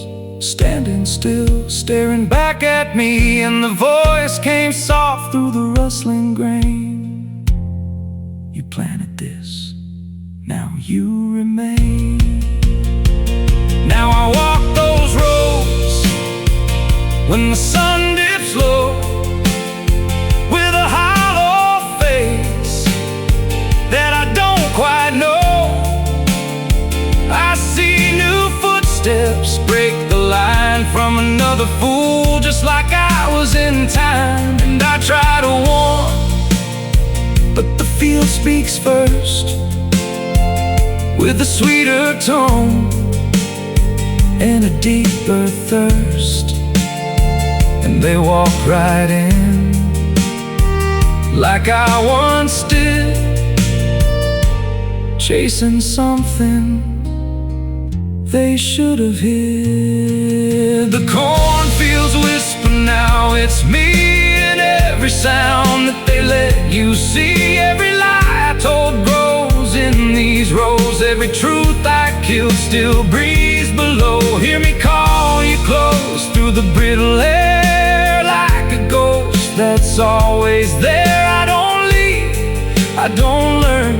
standing still, staring back at me. And the voice came soft through the rustling grain: you planted this, now you remain. Now I walk those roads when the sun dips low, with a hollow face that I don't quite know. I see new footsteps break the line from another fool, just like I was in time. And I try to warn, but the field speaks first, with a sweeter tone and a deeper thirst. And they walk right in, like I once did, chasing something they should have hid. The cornfields whisper now, it's me, and every sound that they let you see. Every lie I told grows in these rows, every truth I killed still breathes below. Hear me call you close through the brittle air, like a ghost that's always there. I don't leave, I don't learn,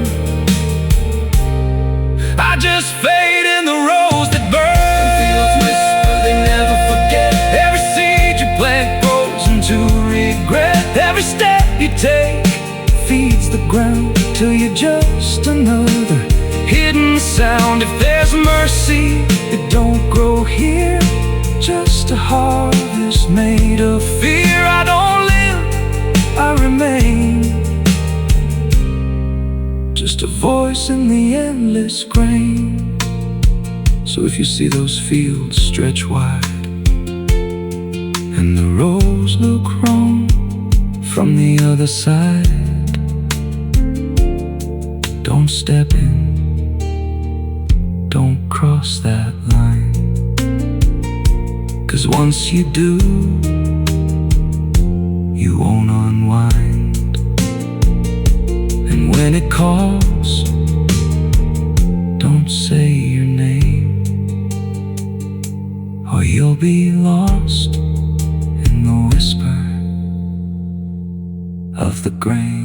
I just fade in the rose that burn. Fields whisper, they never forget. Every seed you plant grows into regret. Every step you take feeds the ground till you're just another hidden sound. If there's mercy, it don't grow here, just a harvest made of fear. I don't live, I remain, just a voice in the endless grain. So if you see those fields stretch wide and the rows look wrong from the other side, don't step in, don't cross that line. 'Cause once you do, you won't unwind. And when it calls, don't say your name, or you'll be lost in the whisper of the grain.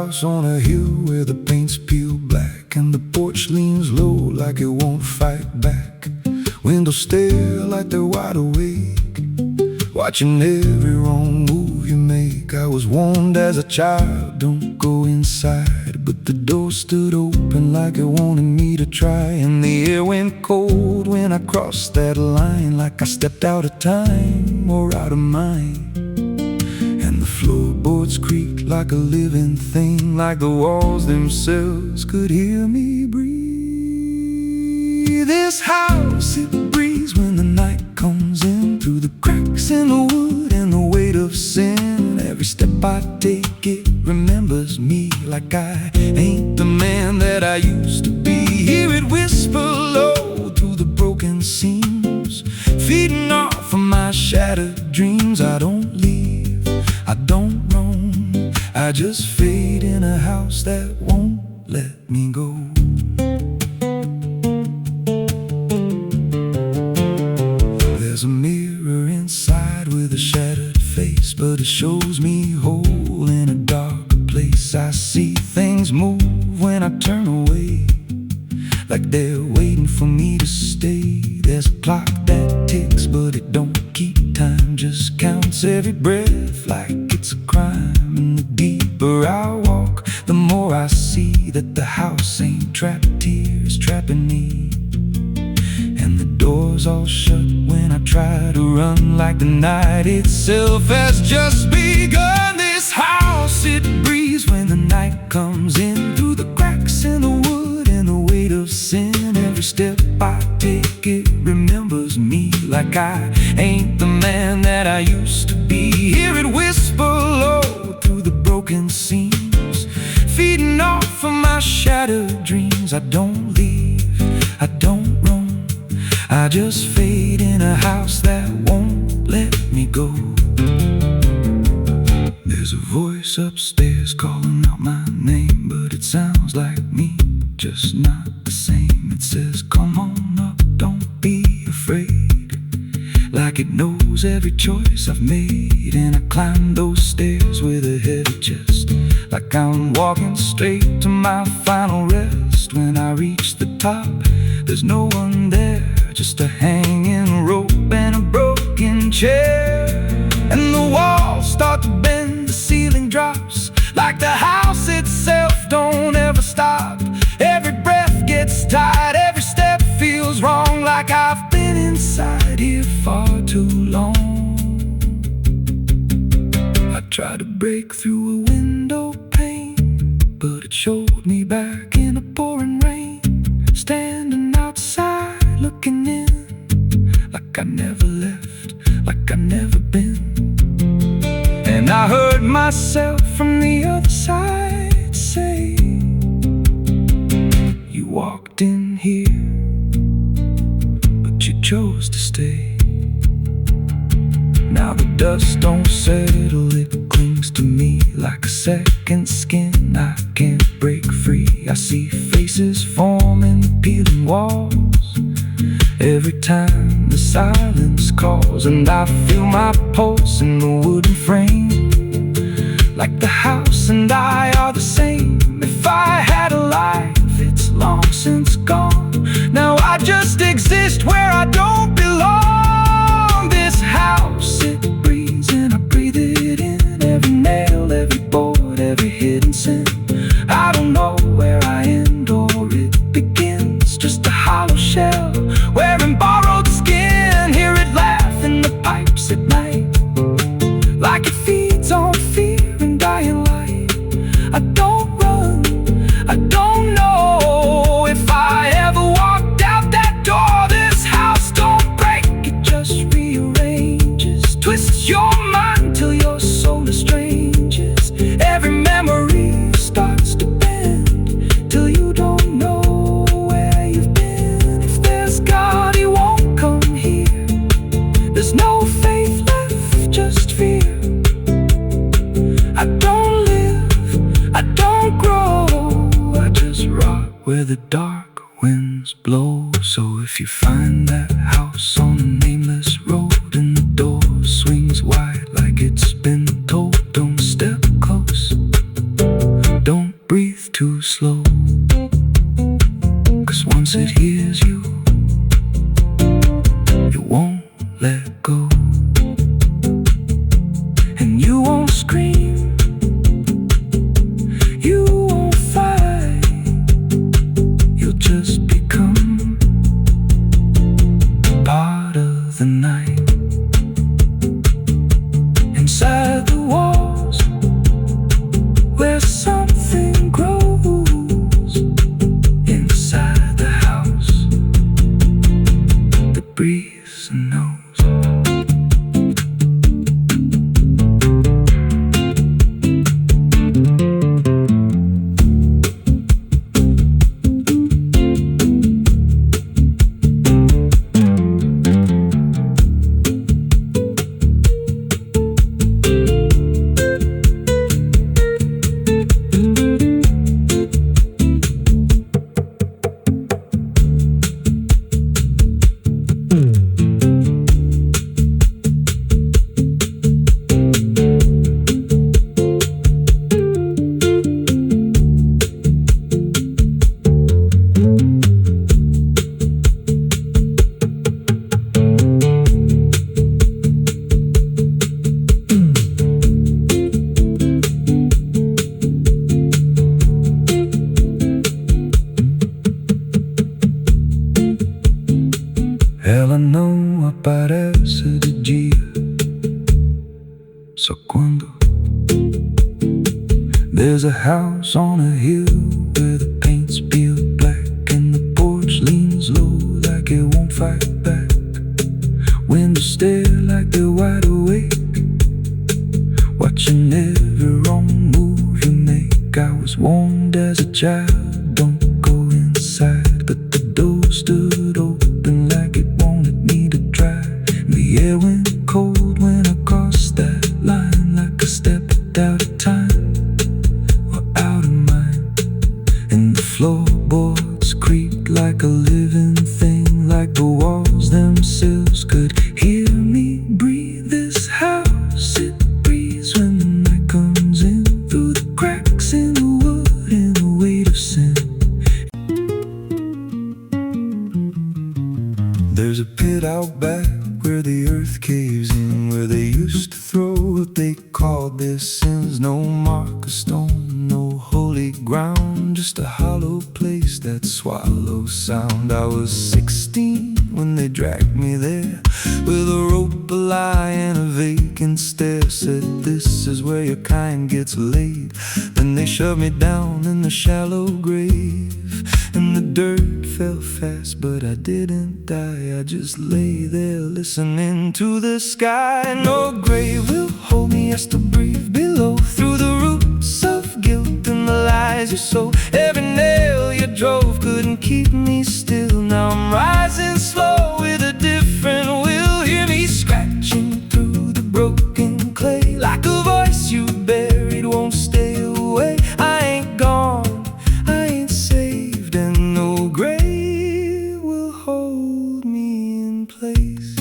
house on a hill where the paint's peeled black, and the porch leans low like it won't fight back. Windows stare like they're wide awake, watching every wrong move you make. I was warned as a child, don't go inside, but the door stood open like it wanted me to try. And the air went cold when I crossed that line, like I stepped out of time or out of mind. And the floorboards creaked like a living thing, like the walls themselves could hear me breathe. This house, it breathes when the night comes in, through the cracks in the wood and the weight of sin. Every step I take, it remembers me, like I ain't the man that I used to be. Hear it whisper low through the broken seams, feeding off of my shattered dreams. I don't leave, I don't roam, I just fade in a house that won't let me go. There's a mirror inside with a shattered face, but it shows me whole in a darker place. I see things move when I turn away, like they're waiting for me to stay. There's a clock that ticks, but it don't keep time, just counts every breath like it's a crime. And the deeper I walk, the more I see that the house ain't trapped here, it's trapping me. And the doors all shut when I try to run, like the night itself has just begun. This house, it breathes when the night comes in, through the cracks in the wood and the weight of sin. Every step I take, it remembers me, like I ain't the man that I used to be. Hear it whisper low through the broken seams, feeding off of my shattered dreams. I don't leave, I don't roam, I just fade in a house that won't let me go. There's a voice upstairs calling out my name, but it sounds like me, just not the same. It says, come on up, don't be afraid, like it knows every choice I've made. And I climb those stairs with a heavy chest, like I'm walking straight to my final rest. When I reach the top, there's no one there, just a hanging rope and a broken chair. And the walls start to bend, the ceiling drops, like the house itself don't ever stop. Every breath gets tight, every step feels wrong, like I've been inside here far too long. I tried to break through a window pane, but it showed me back in a pouring rain, standing outside looking in, like I never left, like I never been. And I heard myself from the other side say, you walked in here, but you chose to stay. Now the dust don't settle, it clings to me like a second skin. I can't break free. I see faces forming the peeling walls every time the silence calls. And I feel my pulse in the wooden frame, like the house and I are the same. If I had a life, it's long since gone. Now I just exist where I don't belong. This house, it breathes and I breathe it in, every nail, every board, every hidden sin. I don't know where I end or it begins, just a hollow shell wearing borrowed skin. Hear it laugh in the pipes at night, like it feeds on fear and dying light. I don't run, I don't know if I ever walked out that door. This house don't break, it just rearranges, twists your mind till your soul estranges. Every memory starts to bend till you don't know where you've been. If there's God, he won't come here. There's no faith left, just fear. I don't live, I don't grow, I just rot where the dark winds blow. So if you find that house on a nameless road and the door swings wide like it's been told, don't step close, don't let go. And you won't scream, you won't fight, you'll just become part of the night. Inside the walls, where something grows, inside the house that breathes and knows. Ela não aparece de dia, só quando there's a house on a hill where the paint's peeled black and the porch leans low like it won't fight back. Windows stare like they're wide awake, watching every wrong move you make. I was warned as a child, don't go inside, but the door stood open like it wanted me to try. The air went cold when I crossed that line, like I stepped out of time or out of mind. And the floorboards creaked like a living thing, like the walls themselves could hear me breathe. This house, it breathes when the night comes in, through the cracks in the wood and the weight of sin. There's a pit out back where the earth caves in, where they used to throw what they called their sins. No mark of stone, no holy ground, just a hollow place that swallows sound. I was 16 when they dragged me there, with a rope, a lie, and a vacant stare. Said, this is where your kind gets laid. Then they shoved me down in the shallow grave, and the dirt fell fast, but I didn't die. I just lay there listening to the sky. No grave will hold me, I still breathe below, through the roots of guilt and the lies you sow. Every nail you drove couldn't keep me still. Now I'm rising slow with a different will. Hear me scratching through the broken clay, like a voice you buried won't stay away. I ain't gone, I ain't saved, and no grave will hold me in place.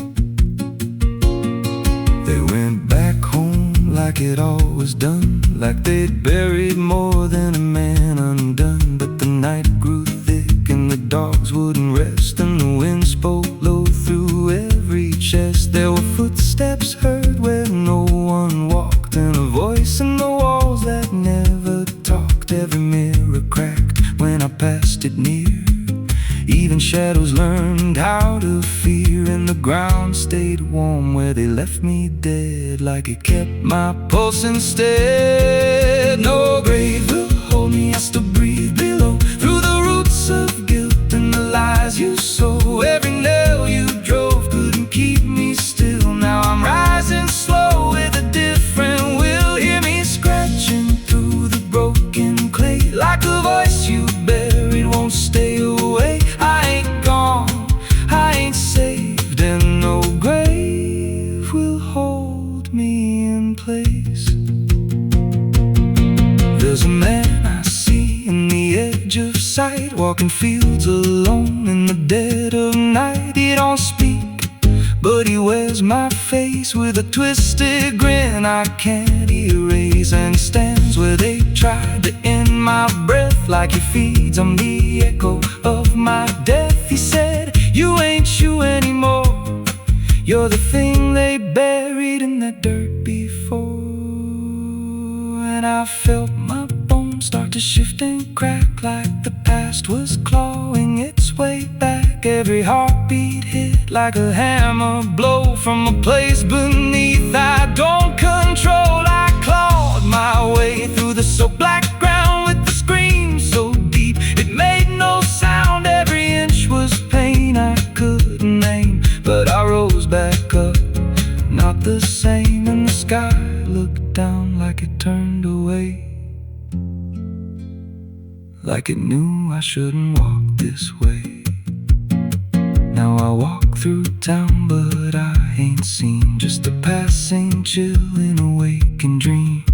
They went back home like it all was done, like they'd buried more than a man undone. But the night grew thick and the dogs wouldn't rest, and the wind spoke low through every chest. There were footsteps heard where no one walked, and a voice in the walls that never talked. Every mirror cracked when I passed it near, even shadows learned how to fear. And the ground stayed warm where they left me dead, like it kept my pulse instead. No grave will hold me, I still breathe below, through the roots of guilt and the lies you sow. Every nail you drove couldn't keep me still. Now I'm rising slow with a different will. Hear me scratching through the broken clay, like a voice you buried won't stay away. I ain't gone, I ain't saved, and no grave will hold me in place. There's a man I see in the edge of sight, walking fields alone in the dead of night. He don't speak, but he wears my face with a twisted grin I can't erase. And he stands where they tried to end my breath, like he feeds on the echo of my death. He said, you ain't you anymore, You're the thing they buried in that dirt before. And I felt my bones start to shift and crack, like the past was clawing its way back. Every heartbeat hit like a hammer blow from a place beneath I don't control. I clawed my way through the so-black ground with the scream so deep it made no sound. Every inch was pain I couldn't name, but I rose back up, not the same. And the sky looked down like it turned away, like it knew I shouldn't walk this way. Now I walk through town, but I ain't seen just a passing chill in a waking dream.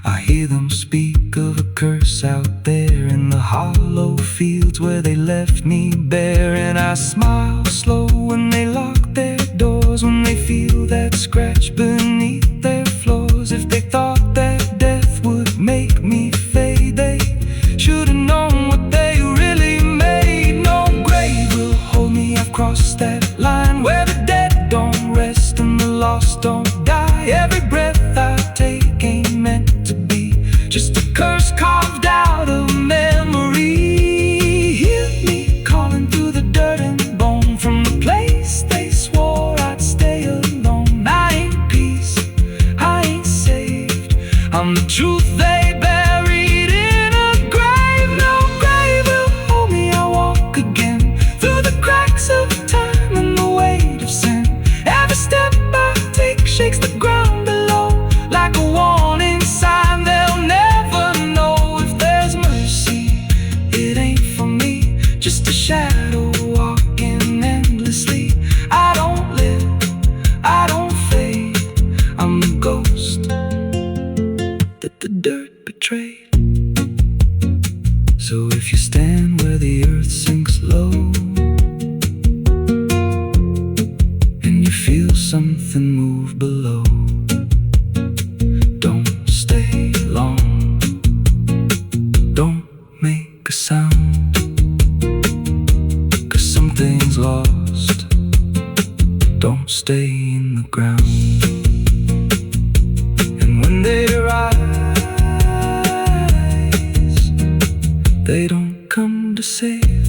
I hear them speak of a curse out there in the hollow fields where they left me bare. And I smile slow when they lock their doors, when they feel that scratch beneath their floors. If they thought that death would make me fade, they should've known what they really made. No grave will hold me, I've crossed that line where the dead don't rest and the lost don't die. Every breath I take ain't meant to be, just a curse carved out of memory. Hear me calling through the dirt and bone, from the place they swore I'd stay alone. I ain't peace, I ain't saved, I'm the truth they buried in a grave. No grave will hold me, I walk again through the cracks of time and the weight of sin. Every step I take shakes the ground below like a warning sign. They'll never know if there's mercy. It ain't for me, just a shadow walking endlessly. I don't live, I don't fade, I'm the ghost that the dirt betrayed. So if you stand where the earth sinks low and you feel something move below, don't stay long, don't make a sound, 'cause something's lost. Don't stay in the ground. And when they rise, they don't come to save,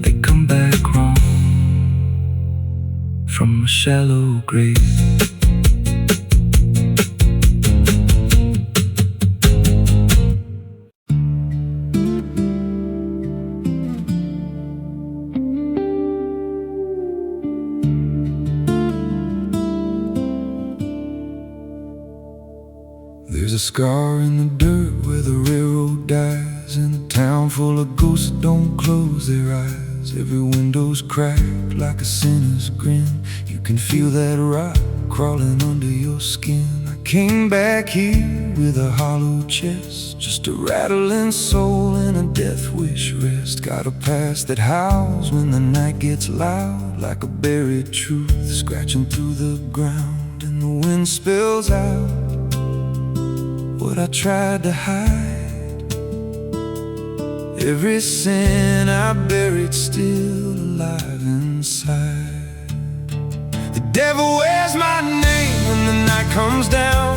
they come back wrong from a shallow grave. There's a scar in the dirt where the railroad dies, in a town full of ghosts that don't close their eyes. Every window's cracked like a sinner's grin. You can feel that rock crawling under your skin. I came back here with a hollow chest, just a rattling soul and a death wish rest. Got a past that howls when the night gets loud, like a buried truth scratching through the ground. And the wind spills out what I tried to hide. Every sin I buried still alive inside. The devil wears my name when the night comes down,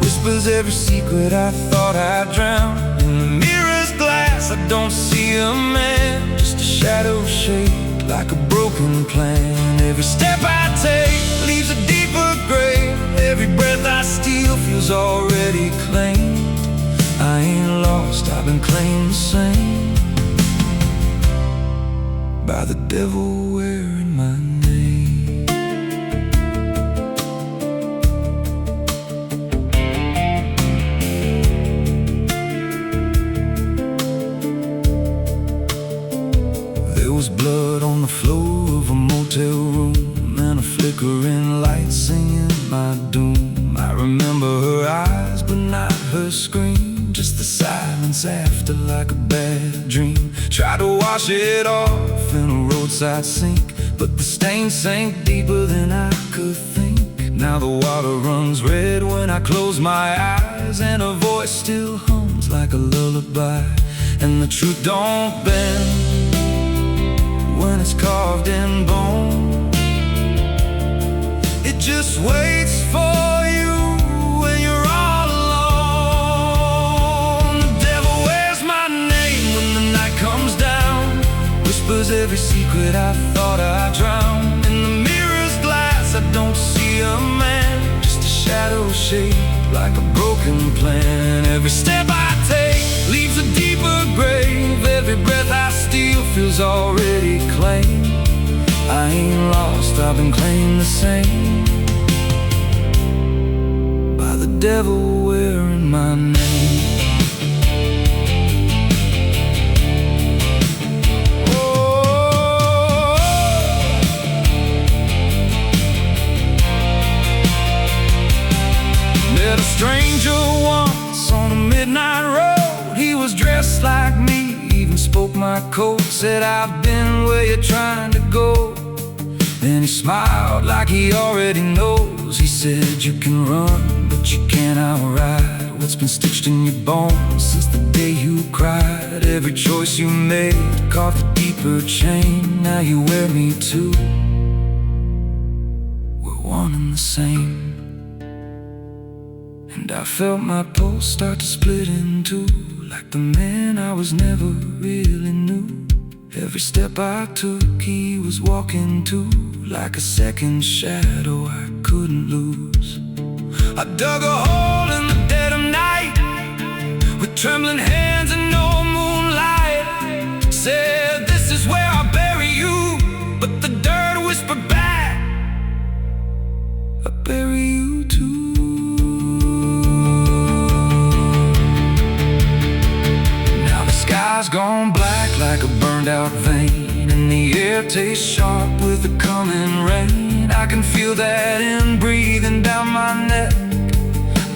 whispers every secret I thought I'd drown. In the mirror's glass I don't see a man, just a shadow shaped like a broken plan. Every step I take leaves a deeper grave. Every breath I steal feels already claimed. I ain't lost, I've been claimed the same by the devil wearing my name. There was blood on the floor of a motel room, and a flickering light singing my doom. I remember her eyes, but not her scream, just the silence after, like a bad dream. Tried to wash it off in a roadside sink, but the stain sank deeper than I could think. Now the water runs red when I close my eyes, and her voice still hums like a lullaby. And the truth don't bend when it's carved in bone. just waits for you when you're all alone. The devil wears my name when the night comes down, whispers every secret I thought I drowned. In the mirror's glass I don't see a man, just a shadow shaped like a broken plan. Every step I take leaves a deeper grave. Every breath I steal feels already claimed. I ain't lost, I've been claimed the same by the devil wearing my name. Met a stranger once on a midnight road. He was dressed like me, even spoke my code. Said, I've been where you're trying to go. Then he smiled like he already knows. He said, you can run, but you can't outride what's been stitched in your bones since the day you cried. Every choice you made carved a deeper chain. Now you wear me too. We're one and the same. And I felt my pulse start to split in two, like the man I was never really knew. Every step I took, he was walking too, like a second shadow I couldn't lose. I dug a hole in the dead of night, with trembling hands and no moonlight. Said, this is where I bury you, but the dirt whispered back, I bury you too. Sky's gone black like a burned out vein, and the air tastes sharp with the coming rain. I can feel that in breathing down my neck,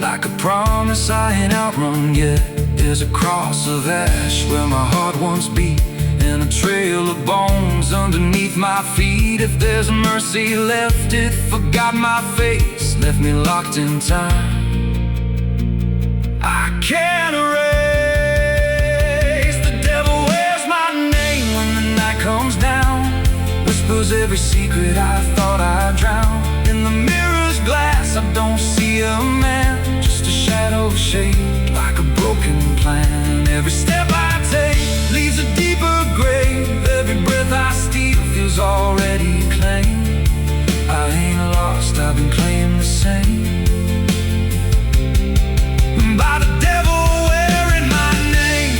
like a promise I ain't outrun yet. There's a cross of ash where my heart once beat, and a trail of bones underneath my feet. If there's mercy left, it forgot my face, left me locked in time. I can't erase. Comes down, whispers every secret I thought I drowned. In the mirror's glass I don't see a man, just a shadow shaped like a broken plan. Every step I take leaves a deeper grave. Every breath I steal feels already claimed. I ain't lost, I've been claimed the same by the devil wearing my name.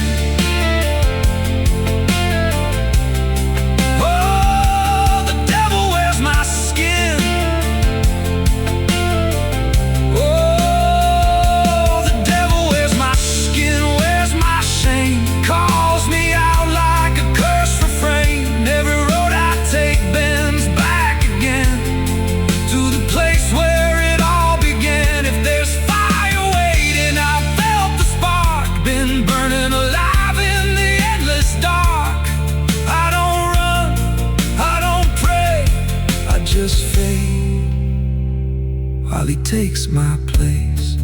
Just fade while he takes my place.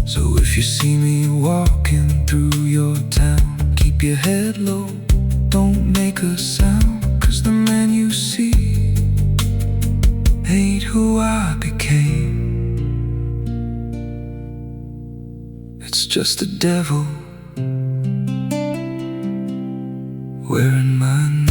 So if you see me walking through your town, keep your head low, don't make a sound, 'cause the man you see ain't who I became. It's just the devil wearing my name.